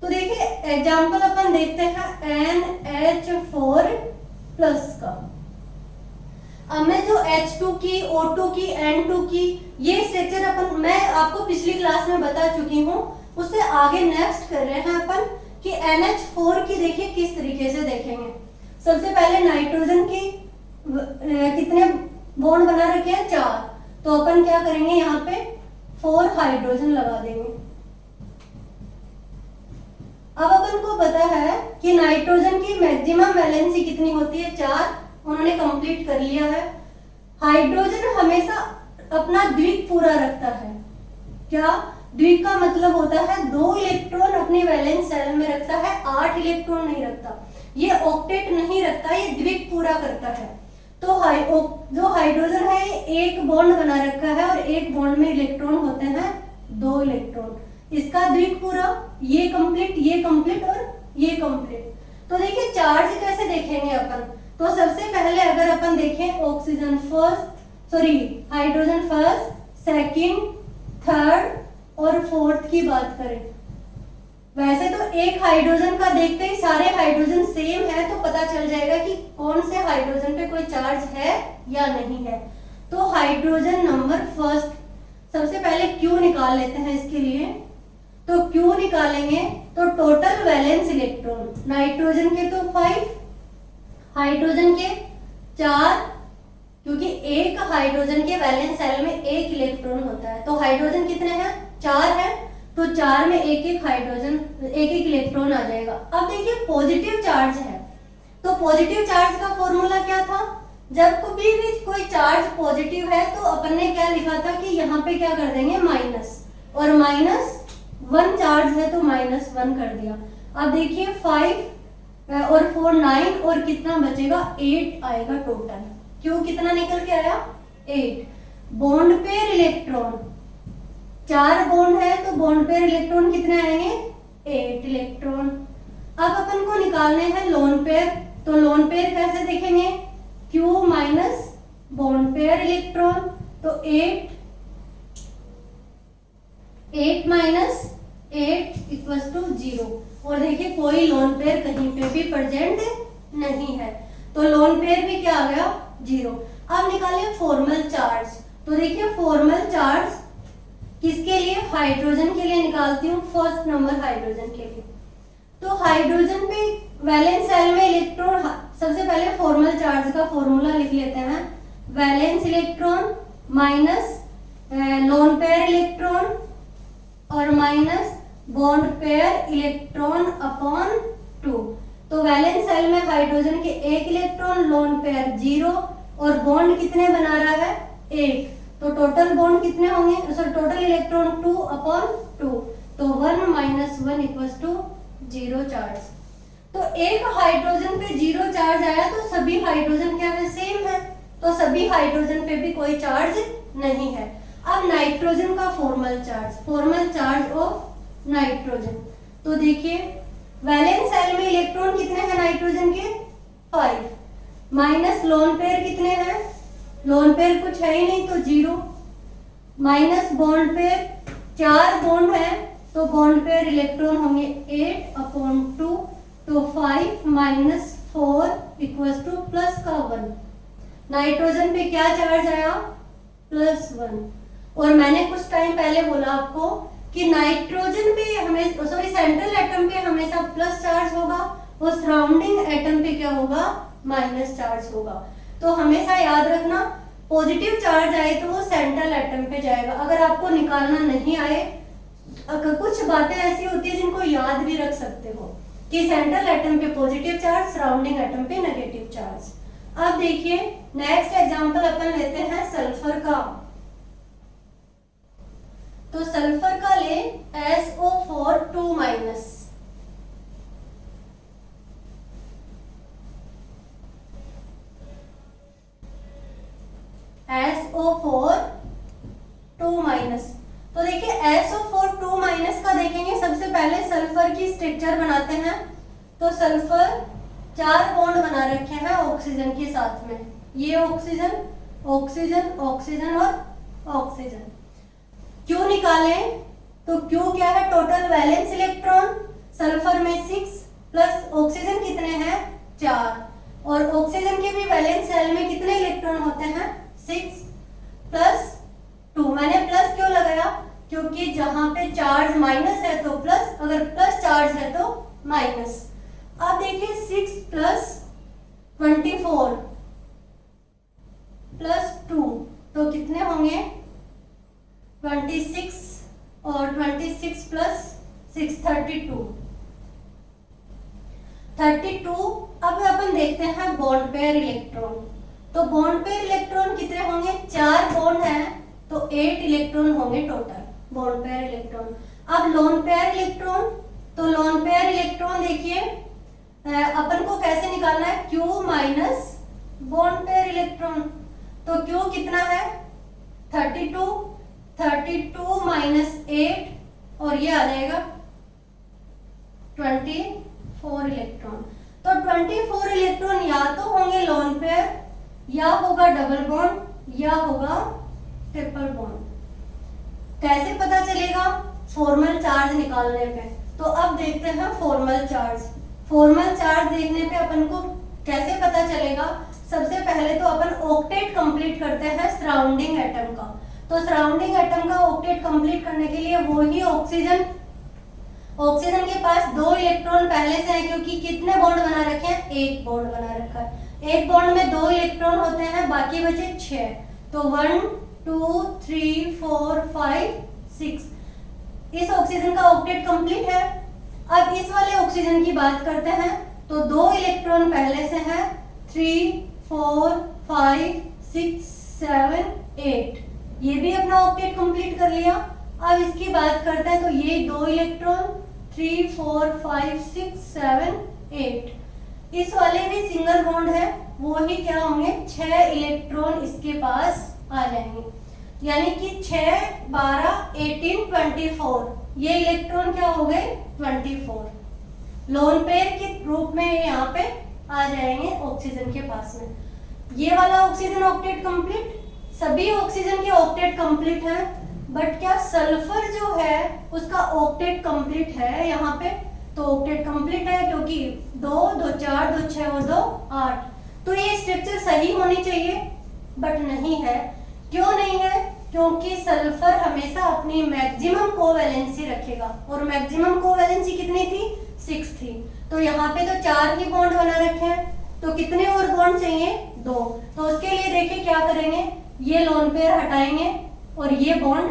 तो देखिए एग्जांपल अपन देखते हैं NH4 प्लस का। अब मैं जो H2 की, O2 की, N2 की ये स्ट्रक्चर अपन मैं आपको पिछली क्लास में बता चुकी हूँ, उससे आगे नेक्स्ट कर रहे हैं अपन कि NH4 की देखिए किस तरीके से देखेंगे। सबसे पहले नाइट्रोजन की कितने बॉन्ड बना रखे हैं, 4। तो अपन क्या करेंगे, यहाँ पे 4 हाइड्रोजन लगा देंगे। अब अपन को पता है कि नाइट्रोजन की मैक्सिमम वैलेंसी कितनी होती है, 4। उन्होंने कंप्लीट कर लिया है। हाइड्रोजन हमेशा अपना द्विक पूरा रखता है। क्या द्विक का मतलब होता है 2 इलेक्ट्रॉन अपनी वैलेंस शेल में रखता है, 8 इलेक्ट्रॉन नहीं रखता। ये ऑक्टेट नहीं रखता, ये द्विक पूरा करता है। तो जो हाइड्रोजन है ये एक बॉन्ड बना रखा है और एक बॉन्ड में इलेक्ट्रॉन होते हैं 2 इलेक्ट्रॉन। इसका द्विक पूरा, ये कंप्लीट और ये कंप्लीट। तो देखिए चार्ज कैसे देखेंगे अपन। तो सबसे पहले अगर अपन देखें oxygen first, hydrogen first, second, third और फोर्थ की बात करें, वैसे तो एक हाइड्रोजन का देखते ही सारे हाइड्रोजन सेम है तो पता चल जाएगा कि कौन से हाइड्रोजन पे कोई चार्ज है या नहीं है। तो हाइड्रोजन नंबर फर्स्ट, सबसे पहले क्यू निकाल लेते हैं इसके लिए। तो क्यू निकालेंगे तो टोटल वैलेंस इलेक्ट्रॉन, नाइट्रोजन के तो 5, हाइड्रोजन के 4, क्योंकि एक हाइड्रोजन के वैलेंस शेल में 1 इलेक्ट्रॉन होता है। तो हाइड्रोजन कितने हैं, 4 है, तो 4 में एक हाइड्रोजन, एक इलेक्ट्रॉन आ जाएगा। अब देखिए पॉजिटिव चार्ज है, तो पॉजिटिव चार्ज का फॉर्मूला क्या था, जब कभी भी कोई चार्ज पॉजिटिव है तो अपन ने क्या लिखा था कि यहाँ पे क्या कर देंगे माइनस, और -1 चार्ज है तो -1 कर दिया। अब देखिए 5 और 4 9 और कितना बचेगा, 8 आएगा टोटल। क्यों कितना निकल के आया, 8। बॉन्ड पेयर इलेक्ट्रॉन, 4 बॉन्ड है तो बॉन्ड पेयर इलेक्ट्रॉन कितने आएंगे, 8 इलेक्ट्रॉन। अब अपन को निकालने हैं लोन पेयर। तो लोन पेयर कैसे देखेंगे, Q minus bond pair electron, तो 8 माइनस 8 इक्वल्स टू 0। और देखिए कोई लोन पेयर कहीं पे भी प्रेजेंट नहीं है, तो लोन पेयर भी क्या आ गया, 0। अब निकालिए फॉर्मल चार्ज। तो देखिए फॉर्मल चार्ज किसके लिए, हाइड्रोजन के लिए निकालती हूँ, फर्स्ट नंबर हाइड्रोजन के लिए। तो हाइड्रोजन पे वैलेंस शेल में इलेक्ट्रॉन, सबसे पहले फॉर्मल चार्ज का फॉर्मूला लिख लेते हैं, valence electron minus lone pair electron और minus bond pair electron upon 2। तो वैलेंस शेल में हाइड्रोजन के 1 इलेक्ट्रॉन, लोन पेयर 0 और बॉन्ड कितने बना रहा है, 8। तो टोटल बॉन्ड कितने होंगे, सॉरी टोटल इलेक्ट्रॉन 2 अपॉन 2। तो 1 माइनस 1 इक्वल्स टू 0 चार्ज। तो एक हाइड्रोजन पे 0 चार्ज आया तो सभी हाइड्रोजन क्या है, सेम है, तो सभी हाइड्रोजन पे भी कोई चार्ज नहीं है। अब नाइट्रोजन का फॉर्मल चार्ज ऑफ नाइट्रोजन। तो देखिए वैलेंस शेल में इलेक्ट्रॉन कितने हैं नाइट्रोजन के, 5, माइनस लोन पेयर कितने हैं, लोन पेयर कुछ है ही नहीं तो 0, माइनस बॉन्ड पेयर 4 बॉन्ड है तो बॉन्ड पेयर इलेक्ट्रॉन होंगे 8 अपॉन 2। तो 5 माइनस 4 इक्वल्स टू प्लस का 1। नाइट्रोजन पे क्या चार्ज आया, +1। और मैंने कुछ टाइम पहले बोला आपको कि नाइट्रोजन पे सेंट्रल एटम पे हमेशा प्लस चार्ज होगा और सराउंडिंग एटम पे क्या होगा, माइनस चार्ज होगा। तो हमेशा याद रखना पॉजिटिव चार्ज आए तो वो सेंट्रल एटम पे जाएगा। अगर आपको निकालना नहीं आए, अगर कुछ बातें ऐसी होती है जिनको याद भी रख सकते हो कि सेंट्रल एटम पे पॉजिटिव चार्ज, सराउंडिंग एटम पे नेगेटिव चार्ज। अब देखिए नेक्स्ट एग्जांपल अपन लेते हैं सल्फर का। तो सल्फर का ले SO4 2-। SO4 2-। तो देखिए SO4 2- का देखेंगे, सबसे पहले सल्फर की स्ट्रक्चर बनाते हैं। तो सल्फर 4 बॉन्ड बना रखे हैं ऑक्सीजन के साथ में, ये ऑक्सीजन ऑक्सीजन ऑक्सीजन और ऑक्सीजन। क्यू निकालें तो क्यू क्या है, टोटल वैलेंस इलेक्ट्रॉन सल्फर में 6 प्लस ऑक्सीजन कितने हैं 4, और ऑक्सीजन के भी वैलेंस शेल में कितने इलेक्ट्रॉन होते हैं 6 प्लस 2। मैंने प्लस क्यों लगाया, क्योंकि जहां पे चार्ज माइनस है तो प्लस, अगर प्लस चार्ज है तो माइनस। अब देखिए 6 प्लस 24 प्लस 2 तो कितने होंगे 26, और 26 प्लस 6 32। अब अपन देखते हैं बॉन्ड पेयर इलेक्ट्रॉन। तो बॉन्ड पेयर इलेक्ट्रॉन कितने होंगे, 4 बॉन्ड हैं तो 8 इलेक्ट्रॉन होंगे टोटल बॉन्ड पेयर इलेक्ट्रॉन। अब लोन पेयर इलेक्ट्रॉन, तो लोन पेयर इलेक्ट्रॉन देखिए अपन को कैसे निकालना है, Q minus bond pair electron. तो Q कितना है 32 माइनस 8 और ये आ जाएगा 24 इलेक्ट्रॉन। तो 24 इलेक्ट्रॉन या तो होंगे लोन पेयर, या होगा डबल बॉन्ड, या होगा ट्रिपल बॉन्ड। कैसे पता चलेगा, फॉर्मल चार्ज निकालने पे। तो अब देखते हैं फॉर्मल चार्ज। फॉर्मल चार्ज देखने पे अपन को कैसे पता चलेगा, सबसे पहले तो अपन ऑक्टेट कंप्लीट करते हैं सराउंडिंग एटम का। तो सराउंडिंग एटम का ऑक्टेट कंप्लीट करने के लिए वो ही ऑक्सीजन के पास 2 इलेक्ट्रॉन पहले से है, क्योंकि कितने बॉन्ड बना रखे हैं, 1 बॉन्ड बना रखा है। एक बॉन्ड में 2 इलेक्ट्रॉन होते हैं, बाकी बचे 6। तो 1 2 3 4 5 6, इस ऑक्सीजन का ऑक्टेट कंप्लीट है। अब इस वाले ऑक्सीजन की बात करते हैं, तो 2 इलेक्ट्रॉन पहले से है, 3 4 5 6 7 8, ये भी अपना ऑक्टेट कंप्लीट कर लिया। अब इसकी बात करते हैं, तो ये 2 इलेक्ट्रॉन 3 4 5 6 7 8, इस वाले भी सिंगल बॉन्ड है, वो ही क्या होंगे 6 इलेक्ट्रॉन इसके पास आ जाएंगे। यानी कि 6 12 18 24, ये इलेक्ट्रॉन क्या हो गए 24, लोन पेयर के रूप में यहाँ पे आ जाएंगे ऑक्सीजन के पास में। ये वाला ऑक्सीजन ऑक्टेट कंप्लीट, सभी ऑक्सीजन के ऑक्टेट कंप्लीट है, बट क्या सल्फर जो है उसका ऑक्टेट कंप्लीट है यहाँ पे, तो ऑक्टेट कंप्लीट है क्योंकि 2 2 4 2 6 और 2 8। तो ये स्ट्रक्चर सही होनी चाहिए, बट नहीं है। क्यों नहीं है, क्योंकि सल्फर हमेशा अपनी मैक्सिमम कोवैलेंसी रखेगा, और मैक्सिमम कोवैलेंसी कितनी थी 6 थी। तो यहाँ पे तो 4 ही बॉन्ड बना रखे हैं, तो कितने और बॉन्ड चाहिए 2। तो उसके लिए देखिए क्या करेंगे, ये लोन पेयर हटाएंगे और ये बॉन्ड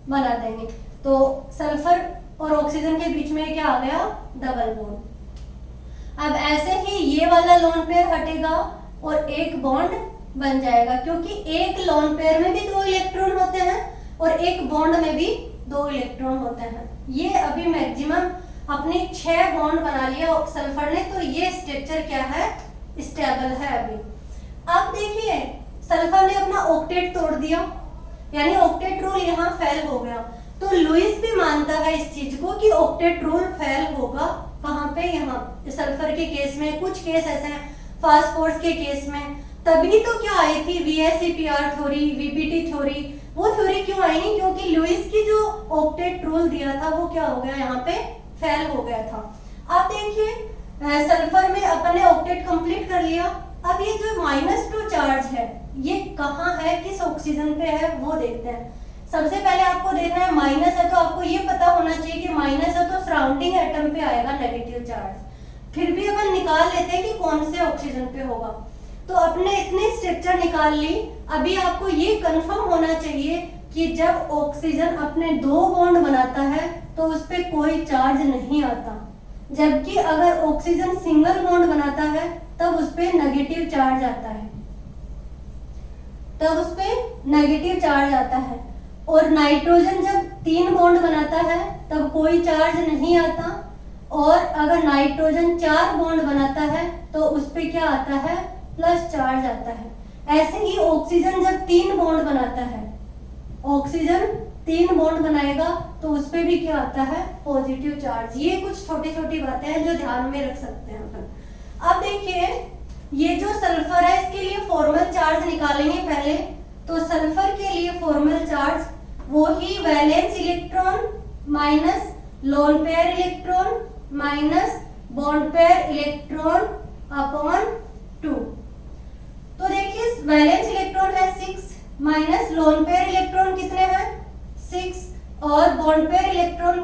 बना देंगे। तो सल्फर और ऑक्सीजन के बीच में क्या आ गया डबल बॉन्ड। अब ऐसे ही ये वाला लोन पेयर हटेगा और एक बॉन्ड बन जाएगा, क्योंकि एक लोन पेयर में भी 2 इलेक्ट्रॉन होते हैं और एक बॉन्ड में भी 2 इलेक्ट्रॉन होते हैं। ये अभी मैक्सिमम अपने 6 बॉन्ड बना लिया सल्फर ने, तो ये स्ट्रक्चर क्या है स्टेबल है अभी। अब देखिए सल्फर ने अपना ऑक्टेट तोड़ दिया, यानी ऑक्टेट रूल यहाँ फेल हो गया। तो लुईस भी मानता है इस चीज को कि ऑक्टेट रूल फेल होगा, कहाँ पे, यहाँ सल्फर के केस में। कुछ केस ऐसे हैं फास्फोरस के केस में, तभी तो क्या आई थी VSEPR थ्योरी, VPT थ्योरी। वो थ्योरी क्यों आई नहीं, क्योंकि लुईस की जो ऑक्टेट रूल दिया था वो क्या हो गया यहाँ पे फेल हो गया था। अब देखिए सल्फर में अपन ने ऑक्टेट कंप्लीट कर लिया। अब ये जो -2 चार्ज है ये कहाँ है, किस ऑक्सीजन पे है, वो देखते हैं। सबसे पहले आपको देखना है माइनस है, तो आपको ये पता होना चाहिए कि माइनस है तो सराउंडिंग एटम पे आएगा नेगेटिव चार्ज। फिर भी अपन निकाल लेते हैं कि कौन से ऑक्सीजन पे होगा। तो अपने इतनी स्ट्रक्चर निकाल ली, अभी आपको ये कंफर्म होना चाहिए कि जब ऑक्सीजन अपने 2 बॉन्ड बनाता है तो उस पे कोई चार्ज नहीं आता, जबकि अगर ऑक्सीजन सिंगल बॉन्ड बनाता है तब उस पे नेगेटिव चार्ज आता है, तब उस पे नेगेटिव चार्ज आता है। और नाइट्रोजन जब 3 बॉन्ड बनाता है तब कोई चार्ज नहीं आता, और अगर नाइट्रोजन 4 बॉन्ड बनाता है तो उस पे क्या आता है प्लस चार्ज आता है। ऐसे ही ऑक्सीजन जब 3 बॉन्ड बनाता है, ऑक्सीजन 3 बॉन्ड बनाएगा तो उस पे भी क्या आता है, पॉजिटिव चार्ज। ये कुछ छोटी छोटी बातें हैं जो ध्यान में रख सकते हैं अपन। अब देखिए ये जो सल्फर है इसके लिए फॉर्मल चार्ज निकालेंगे पहले। तो सल्फर के लिए फॉर्मल चार्ज वो ही valence electron minus lone pair electron minus bond pair electron upon 2। तो देखिए वैलेंस इलेक्ट्रॉन है 6 माइनस लोन पेयर इलेक्ट्रॉन कितने हैं 6 और बॉन्ड पेयर इलेक्ट्रॉन,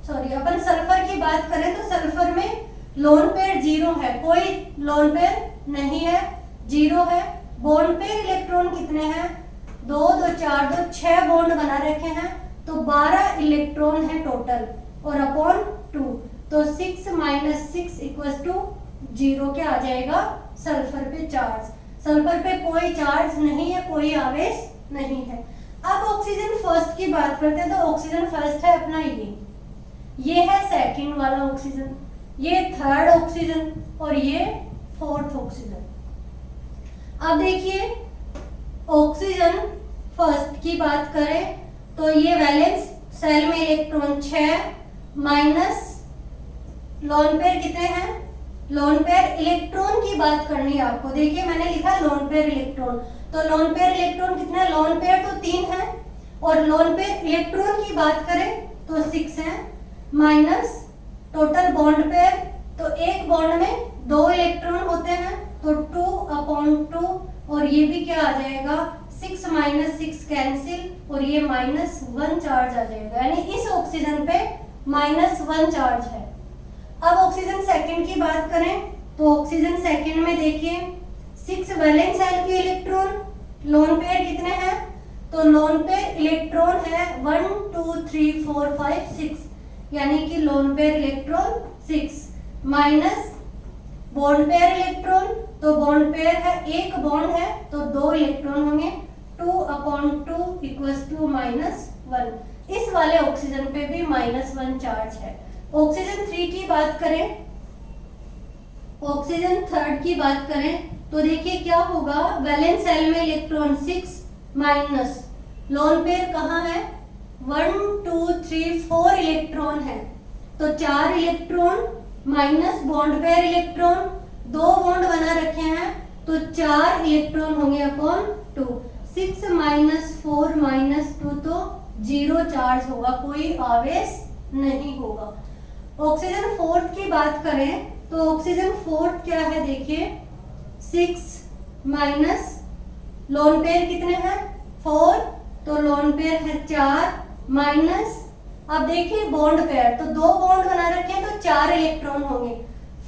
सॉरी अपन सल्फर की बात करें तो सल्फर में लोन पेयर 0 है, कोई लोन पेयर नहीं है, 0 है। बॉन्ड पेयर इलेक्ट्रॉन कितने हैं 2 2 4 2 6 बॉन्ड बना रखे हैं तो 12 इलेक्ट्रॉन है टोटल और अपॉन 2। तो 6 माइनस 6 इक्वल्स टू 0 क्या आ जाएगा सल्फर पे चार्ज। सल्फर पे कोई चार्ज नहीं है, कोई आवेश नहीं है। अब ऑक्सीजन फर्स्ट की बात करते हैं तो ऑक्सीजन फर्स्ट है अपना ये है सेकंड वाला ऑक्सीजन, ये थर्ड ऑक्सीजन और ये फोर्थ ऑक्सीजन। अब देखिए ऑक्सीजन फर्स्ट की बात करें तो ये वैलेंस सेल में इलेक्ट्रॉन 6 माइनस लोन पेयर कितने हैं, लोन पेयर इलेक्ट्रॉन की बात करनी है आपको। देखिए मैंने लिखा लोन पेयर इलेक्ट्रॉन, तो लोन पेयर इलेक्ट्रॉन कितने, लोन पेयर तो 3 है और लोन पेयर इलेक्ट्रॉन की बात करें तो 6 है माइनस टोटल बॉन्ड पेयर, तो एक बॉन्ड में 2 इलेक्ट्रॉन होते हैं तो 2 अपॉन 2 और ये भी क्या आ जाएगा 6 माइनस 6 कैंसिल और ये -1 चार्ज आ जाएगा, यानी इस ऑक्सीजन पे -1 चार्ज है। अब ऑक्सीजन सेकंड की बात करें तो ऑक्सीजन सेकंड में देखिए 6 वैलेंस सेल के इलेक्ट्रॉन, लोन पेयर कितने हैं तो लोन पेयर इलेक्ट्रॉन है 1 2 3 4 5 6, यानी कि loan pair electron 6 minus bond pair electron, तो बॉन्ड पेयर है एक बॉन्ड है तो 2 इलेक्ट्रॉन होंगे 2 अपॉन 2 इक्वल्स टू -1। इस वाले ऑक्सीजन पे भी -1 चार्ज है। ऑक्सीजन 3 की बात करें, ऑक्सीजन थर्ड की बात करें तो देखिए क्या होगा, वैलेंस सेल में इलेक्ट्रॉन 6 माइनस लोन पेयर कहाँ है 1 2 3 4 इलेक्ट्रॉन है तो 4 electron minus bond pair electron, 2 bond बना रखे हैं तो 4 इलेक्ट्रॉन होंगे अपॉन 2। 6 माइनस 4 माइनस 2 तो 0 चार्ज होगा, कोई आवेश नहीं होगा। ऑक्सीजन फोर्थ की बात करें तो ऑक्सीजन फोर्थ क्या है देखिए 6 माइनस लोन पेयर कितने हैं 4 तो लोन पेयर है 4 माइनस, अब देखिए बॉन्ड पेयर तो 2 बॉन्ड बना रखे हैं तो 4 इलेक्ट्रॉन होंगे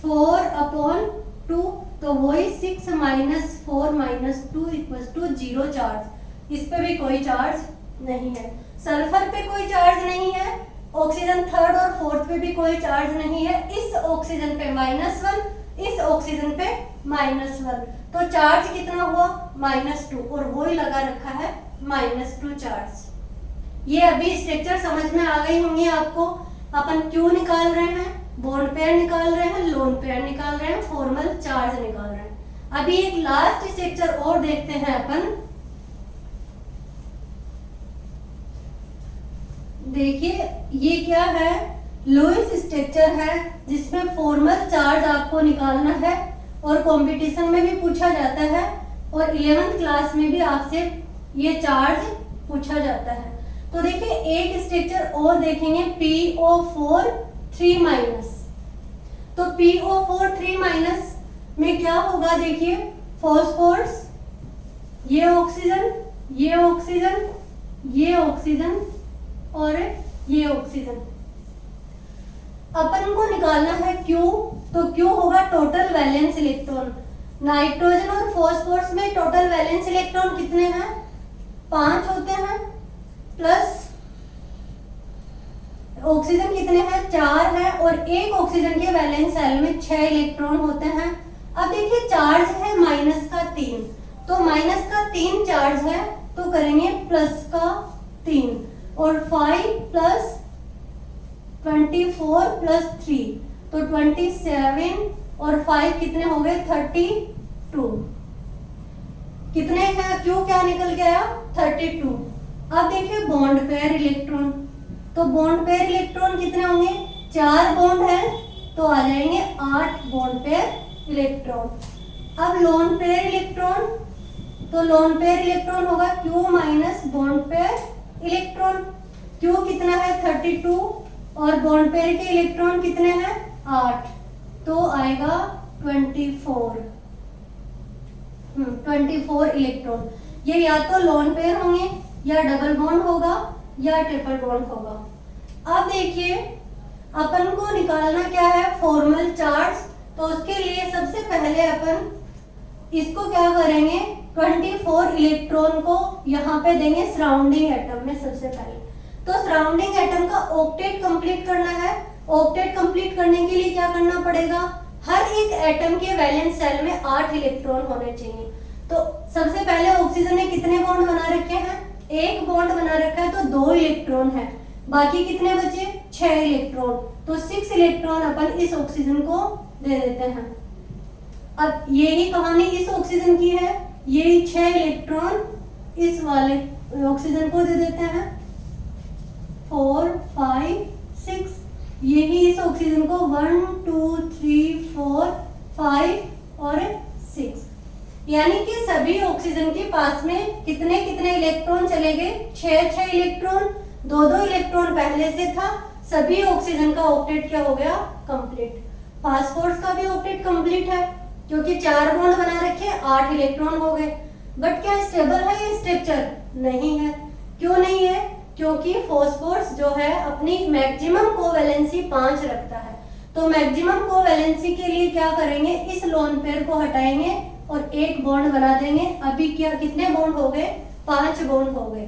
4 अपॉन 2 तो वही 6 minus 4 minus 2 equals to 0 charge. इस पे भी कोई चार्ज नहीं है। सल्फर पे कोई चार्ज नहीं है, ऑक्सीजन थर्ड और फोर्थ पे भी कोई चार्ज नहीं है। इस ऑक्सीजन पे -1, इस ऑक्सीजन पे -1, तो चार्ज कितना हुआ -2 और वही लगा रखा है -2 चार्ज। ये अभी स्ट्रक्चर समझ में आ गई होंगी आपको। अपन क्यों निकाल रहे हैं, बॉन्ड पेयर निकाल रहे हैं, लोन पेयर निकाल रहे हैं, फॉर्मल चार्ज निकाल रहे हैं। अभी एक लास्ट स्ट्रक्चर और देखते हैं अपन। देखिए ये क्या है, लुईस स्ट्रक्चर है जिसमें फॉर्मल चार्ज आपको निकालना है और कंपटीशन में भी पूछा जाता है और 11th क्लास में भी आपसे ये चार्ज पूछा जाता है। तो देखिए एक स्ट्रक्चर और देखेंगे PO4 3-। तो PO4 3- में क्या होगा देखिए, फॉस्फोरस, ये ऑक्सीजन, ये ऑक्सीजन, ये ऑक्सीजन और ये ऑक्सीजन। अपन को निकालना है Q, तो Q होगा टोटल वैलेंस इलेक्ट्रॉन। नाइट्रोजन और फॉस्फोरस में टोटल वैलेंस इलेक्ट्रॉन कितने हैं 5 होते हैं, प्लस ऑक्सीजन कितने हैं 4 है और एक ऑक्सीजन के वैलेंस सेल में 6 इलेक्ट्रॉन होते हैं। अब देखिए चार्ज है -3, तो -3 चार्ज है तो करेंगे +3 और 5 + 24 + 3 तो 27 और 5 कितने हो गए 32। कितने हैं, क्यू क्या निकल गया 32। अब देखिए बॉन्ड पेयर इलेक्ट्रॉन, तो बॉन्ड पेयर इलेक्ट्रॉन कितने होंगे, 4 बॉन्ड है तो आ जाएंगे 8 बॉन्ड पेयर इलेक्ट्रॉन। अब लोन पेयर इलेक्ट्रॉन, तो लोन पेयर इलेक्ट्रॉन होगा Q minus bond pair electron. Q कितना है 32 और बॉन्ड पेयर के इलेक्ट्रॉन कितने हैं 8, तो आएगा 24 इलेक्ट्रॉन। ये या तो लोन पेयर होंगे या डबल बॉन्ड होगा या ट्रिपल बॉन्ड होगा। अब देखिए अपन को निकालना क्या है फॉर्मल चार्ज, तो उसके लिए सबसे पहले अपन इसको क्या करेंगे 24 इलेक्ट्रॉन को यहाँ पे देंगे सराउंडिंग एटम में। सबसे पहले तो सराउंडिंग एटम का ऑक्टेट कंप्लीट करना है। ऑक्टेट कंप्लीट करने के लिए क्या करना पड़ेगा, हर एक एटम के वैलेंस सेल में 8 इलेक्ट्रॉन होने चाहिए। तो सबसे पहले ऑक्सीजन ने कितने बॉन्ड बना रखे हैं, 1 बॉन्ड बना रखा है तो 2 इलेक्ट्रॉन है, बाकी कितने बचे 6 इलेक्ट्रॉन, तो 6 इलेक्ट्रॉन अपन इस ऑक्सीजन को दे देते हैं। अब यही कहानी इस ऑक्सीजन की है, ये 6 इलेक्ट्रॉन इस वाले ऑक्सीजन को दे देते हैं 4 5 6, यही इस ऑक्सीजन को 1 2 3 4 5 और 6, यानी कि सभी ऑक्सीजन के पास में कितने कितने इलेक्ट्रॉन चले गए 6 इलेक्ट्रॉन, 2 इलेक्ट्रॉन पहले से था। सभी ऑक्सीजन का ऑक्टेट क्या हो गया कंप्लीट। फास्फोरस का भी ऑक्टेट कंप्लीट है क्योंकि 4 बॉन्ड बना रखे 8 इलेक्ट्रॉन हो गए। बट क्या स्टेबल है ये स्ट्रक्चर, नहीं है। क्यों नहीं है, क्योंकि फास्फोरस जो है अपनी मैक्सिमम कोवैलेंसी 5 रखता है। तो मैक्सिमम कोवैलेंसी के लिए क्या करेंगे, इस लोन पेयर को हटाएंगे और 1 बॉन्ड बना देंगे। अभी क्या कितने बॉन्ड हो गए 5 बॉन्ड हो गए।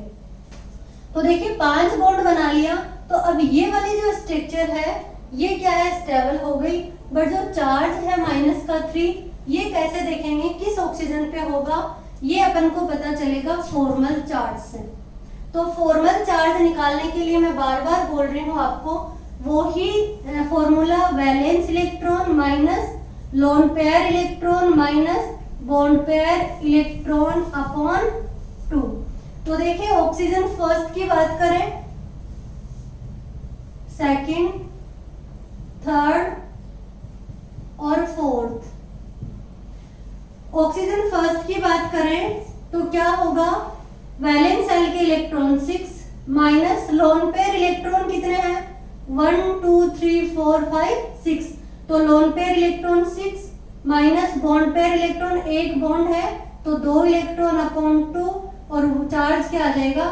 तो देखिए 5 बॉन्ड बना लिया, तो अब ये वाली जो स्ट्रक्चर है ये क्या है स्टेबल हो गई। बट जो चार्ज है -3 ये कैसे देखेंगे, किस ऑक्सीजन पे होगा, ये अपन को पता चलेगा फॉर्मल चार्ज से। तो फॉर्मल चार्ज निकालने के लिए मैं बार बार बोल रही हूँ आपको, वो ही formula valence electron minus lone pair electron minus bond pair electron upon 2। तो देखिए ऑक्सीजन फर्स्ट की बात करें, सेकंड, थर्ड और फोर्थ। ऑक्सीजन फर्स्ट की बात करें तो क्या होगा, वैलेंस सेल के electron 6 minus lone pair electron कितने हैं 1 2 3 4 5 6, तो lone pair electron 6 minus bond pair electron 1 bond है तो 2 इलेक्ट्रॉन अपॉन 2 और चार्ज क्या आ जाएगा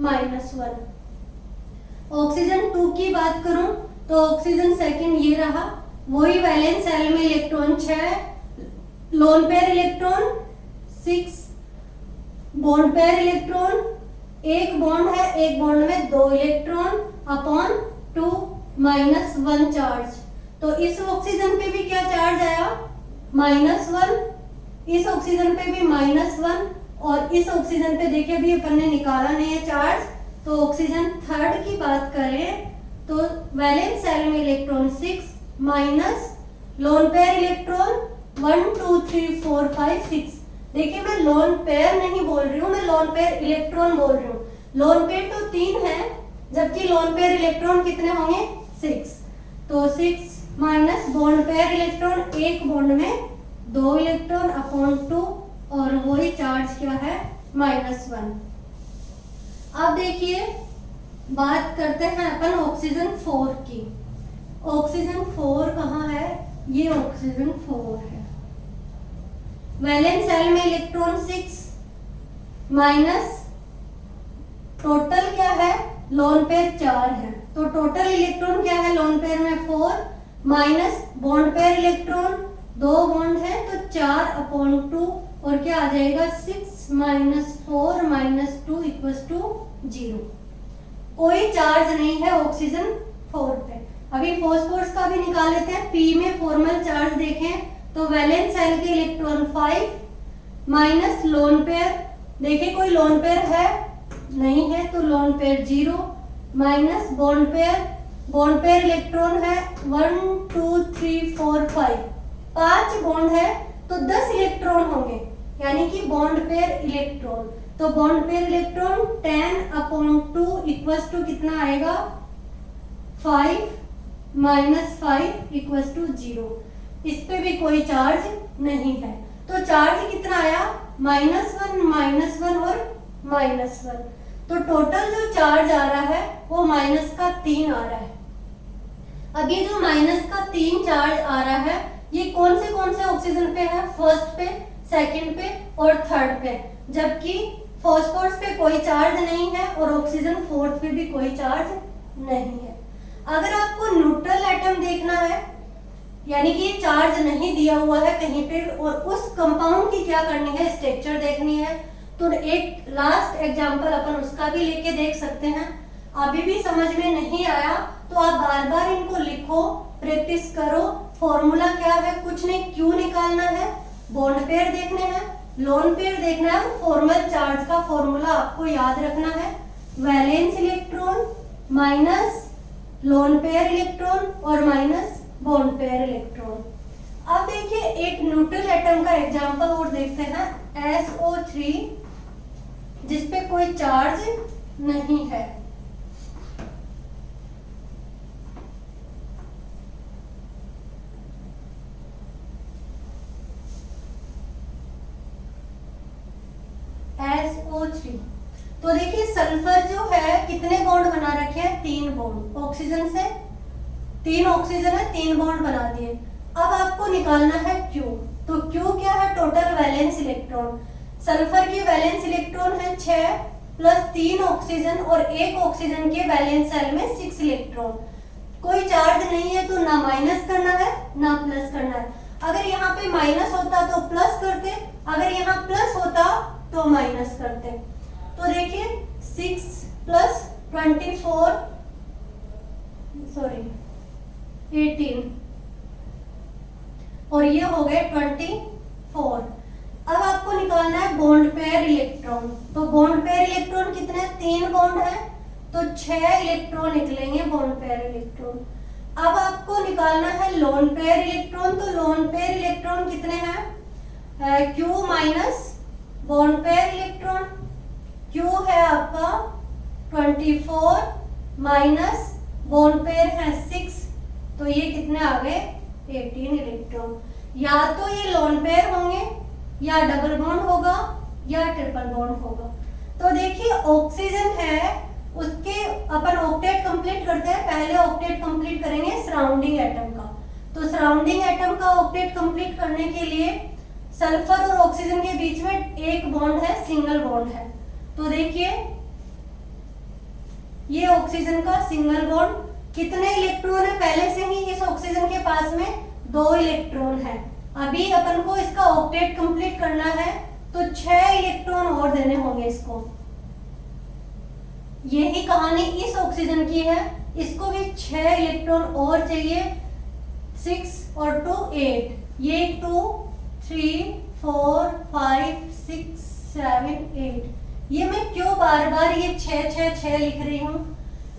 -1। ऑक्सीजन 2 की बात करूं तो ऑक्सीजन सेकंड ये रहा, वही वैलेंस सेल में electron 6, loan pair electron 6, bond pair electron 1 bond है, 1 बॉन्ड में 2 इलेक्ट्रॉन अपॉन 2 -1 चार्ज। तो इस ऑक्सीजन पे भी क्या चार्ज आया -1, इस ऑक्सीजन पे भी -1 और इस ऑक्सीजन पे देखिए अभी अपन ने निकाला नहीं है चार्ज। तो ऑक्सीजन थर्ड की बात करें तो वैलेंस सेल में electron 6 minus lone pair electron 1 2 3 4 5 6। देखिए मैं लोन पेयर नहीं बोल रही हूँ, मैं लोन पेयर इलेक्ट्रॉन बोल रही हूँ। लोन पेयर तो 3 है जबकि लोन पेयर इलेक्ट्रॉन कितने होंगे 6, तो 6 minus bond pair electron 1 bond में 2 इलेक्ट्रॉन अपॉन 2 और वही चार्ज क्या है -1। अब देखिए बात करते हैं अपन ऑक्सीजन 4 की। ऑक्सीजन 4 कहाँ है, ये ऑक्सीजन 4 है। वैलेंस सेल में इलेक्ट्रॉन 6 माइनस टोटल क्या है लोन पेयर 4 है, तो टोटल इलेक्ट्रॉन क्या है लोन पेयर में 4 minus bond pair electron 2 bond है तो 4 अपॉन 2 और क्या आ जाएगा 6 माइनस 4 माइनस 2 इक्वल्स टू 0। कोई चार्ज नहीं है ऑक्सीजन 4 पे। अभी फॉस्फोरस का भी निकाल लेते हैं। पी में फॉर्मल चार्ज देखें तो वैलेंस सेल के इलेक्ट्रॉन 5 माइनस लोन पेयर, देखिए कोई लोन पेयर है नहीं है तो lone pair 0 minus bond pair electron है 1 2 3 4 5 बॉन्ड है तो 10 इलेक्ट्रॉन होंगे। यानी कि बॉन्ड पेयर इलेक्ट्रॉन। तो bond pair electron 10/2 equals to कितना आएगा 5 - 5 इक्वल्स टू 0। इस पे भी कोई चार्ज नहीं है, तो चार्ज कितना आया -1 और -1। तो टोटल जो चार्ज आ रहा है वो -3 आ रहा है। अब ये जो -3 चार्ज आ रहा है ये कौन से ऑक्सीजन पे है, फर्स्ट पे, सेकंड पे और थर्ड पे, जबकि फॉस्फोरस पे कोई चार्ज नहीं है और ऑक्सीजन फोर्थ पे भी कोई चार्ज नहीं है। अगर आपको न्यूट्रल एटम देखना है, यानी कि चार्ज नहीं दिया हुआ है कहीं पे, और उस कंपाउंड की क्या करनी है, स्ट्रक्चर देखनी है, तो एक लास्ट एग्जांपल अपन उसका भी लेके देख सकते हैं। अभी भी समझ में नहीं आया तो आप बार बार इनको लिखो, प्रैक्टिस करो। फॉर्मूला क्या है, कुछ नहीं, क्यू निकालना है, बॉन्ड पेयर देखने हैं, लोन पेयर देखना है। फॉर्मल चार्ज का फॉर्मूला आपको याद रखना है, valence electron minus lone pair electron और माइनस बॉन्ड पेयर इलेक्ट्रॉन। अब देखिए एक न्यूट्रल एटम का एग्जांपल और देखते हैं, SO3 जिसपे कोई चार्ज नहीं है। SO3, तो देखिए सल्फर जो है कितने बॉन्ड बना रखे हैं, 3 बॉन्ड। ऑक्सीजन से 3 ऑक्सीजन है, 3 बॉन्ड बना दिए। अब आपको निकालना है Q। तो Q क्या है, टोटल वैलेंस इलेक्ट्रॉन। सल्फर की वैलेंस इलेक्ट्रॉन है 6 प्लस 3 ऑक्सीजन और 1 ऑक्सीजन के वैलेंस सेल में 6 इलेक्ट्रॉन। कोई चार्ज नहीं है तो ना माइनस करना है ना प्लस करना है। अगर यहाँ पे माइनस होता तो प्लस करते, अगर यहाँ प्लस होता तो माइनस करते। तो देखिए 6 प्लस 24 सॉरी 18 और ये हो गए 24। अब आपको निकालना है बॉन्ड पेयर इलेक्ट्रॉन। तो बॉन्ड पेयर इलेक्ट्रॉन कितने, 3 बॉन्ड है तो 6 इलेक्ट्रॉन निकलेंगे बॉन्ड पेयर इलेक्ट्रॉन। अब आपको निकालना है लोन पेयर इलेक्ट्रॉन। तो लोन पेयर इलेक्ट्रॉन कितने हैं, Q minus bond pair electron. Q है आपका 24 माइनस बॉन्ड पेयर है 6, तो ये कितने आ गए 18 इलेक्ट्रॉन। या तो ये लोन पेयर होंगे या डबल बॉन्ड होगा या ट्रिपल बॉन्ड होगा। तो देखिए ऑक्सीजन है उसके अपन ऑक्टेट कंप्लीट करते हैं, पहले ऑक्टेट कंप्लीट करेंगे सराउंडिंग एटम का। तो सराउंडिंग एटम का ऑक्टेट कंप्लीट करने के लिए सल्फर और ऑक्सीजन के बीच में एक बॉन्ड है, सिंगल बॉन्ड है। तो देखिए ये ऑक्सीजन का सिंगल बॉन्ड, कितने इलेक्ट्रॉन है, पहले से ही इस ऑक्सीजन के पास में 2 इलेक्ट्रॉन है। अभी अपन को इसका ऑक्टेट कंप्लीट करना है तो 6 इलेक्ट्रॉन और देने होंगे इसको। यही कहानी इस ऑक्सीजन की है, इसको भी 6 इलेक्ट्रॉन और चाहिए, 6 और 2 8, ये 2 3 4 5 6 7 8। ये मैं क्यों बार बार ये 6 6 6 लिख रही हूँ,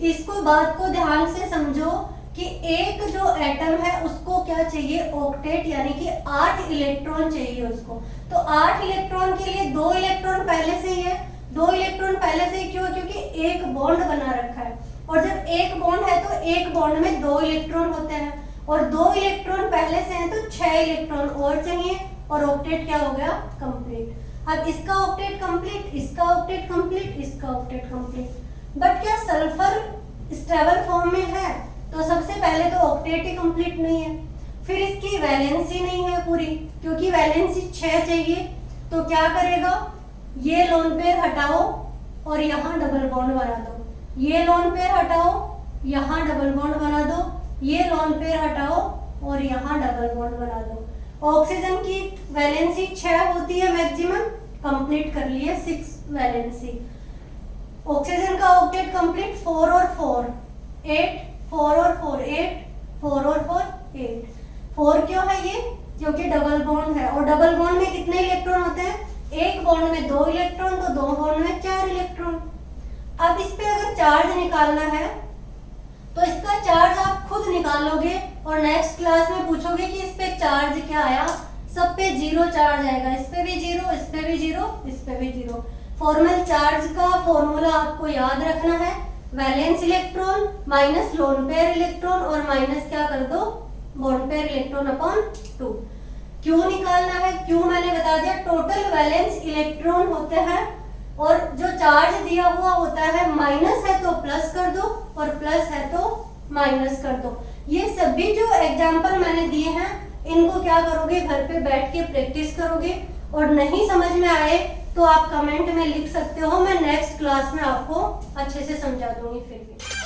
इसको बात को ध्यान से समझो कि एक जो एटम है उसको क्या चाहिए, ऑक्टेट, यानी कि 8 इलेक्ट्रॉन चाहिए उसको। तो 8 इलेक्ट्रॉन के लिए 2 इलेक्ट्रॉन पहले से ही है, 2 इलेक्ट्रॉन पहले से ही क्यों, क्योंकि एक बॉन्ड बना रखा है, और जब एक बॉन्ड है तो एक बॉन्ड में 2 इलेक्ट्रॉन होते हैं, और 2 इलेक्ट्रॉन पहले से हैं तो 6 इलेक्ट्रॉन और चाहिए, और ऑक्टेट क्या हो गया, कंप्लीट। अब इसका ऑक्टेट कंप्लीट, इसका ऑक्टेट कंप्लीट, इसका ऑक्टेट कंप्लीट। बट क्या सल्फर स्टेबल फॉर्म में है, तो सबसे पहले तो ऑक्टेट ही कंप्लीट नहीं है, फिर इसकी वैलेंसी नहीं है पूरी, क्योंकि वैलेंसी 6 चाहिए। तो क्या करेगा, ये लोन पेयर हटाओ और यहाँ डबल बॉन्ड बना दो, ये लोन पेयर हटाओ यहाँ डबल बॉन्ड बना दो, ये लोन पेयर हटाओ और यहाँ डबल बॉन्ड बना दो। ऑक्सीजन की वैलेंसी 6 होती है मैक्सिमम, कंप्लीट कर लिए 6 वैलेंसी। ऑक्सीजन का ऑक्टेट कंप्लीट 4 और 4 8, 4 और 4 8, 4 और 4 8। 4 क्यों है ये, क्योंकि डबल बॉन्ड है, और डबल बॉन्ड में कितने इलेक्ट्रॉन होते हैं, एक बॉन्ड में 2 इलेक्ट्रॉन, तो 2 बॉन्ड में 4 इलेक्ट्रॉन। अब इस पे अगर चार्ज निकालना है तो इसका चार्ज आप खुद निकालोगे और नेक्स्ट क्लास में पूछोगे कि इस पे चार्ज क्या आया, सब पे जीरो चार्ज आएगा, इस पे भी जीरो, इस पे भी जीरो, इस पे भी जीरो। फॉर्मल चार्ज का फॉर्मूला आपको याद रखना है, valence electron minus lone pair electron और माइनस क्या कर दो, bond pair electron upon 2। Q निकालना है, क्यू मैंने बता दिया टोटल वैलेंस इलेक्ट्रॉन होते हैं और जो चार्ज दिया हुआ होता है माइनस है तो प्लस कर दो और प्लस है तो माइनस कर दो। ये सभी जो एग्जाम्पल मैंने दिए हैं इनको क्या करोगे, घर पे बैठ के प्रैक्टिस करोगे और नहीं समझ में आए तो आप कमेंट में लिख सकते हो, मैं नेक्स्ट क्लास में आपको अच्छे से समझा दूंगी फिर भी।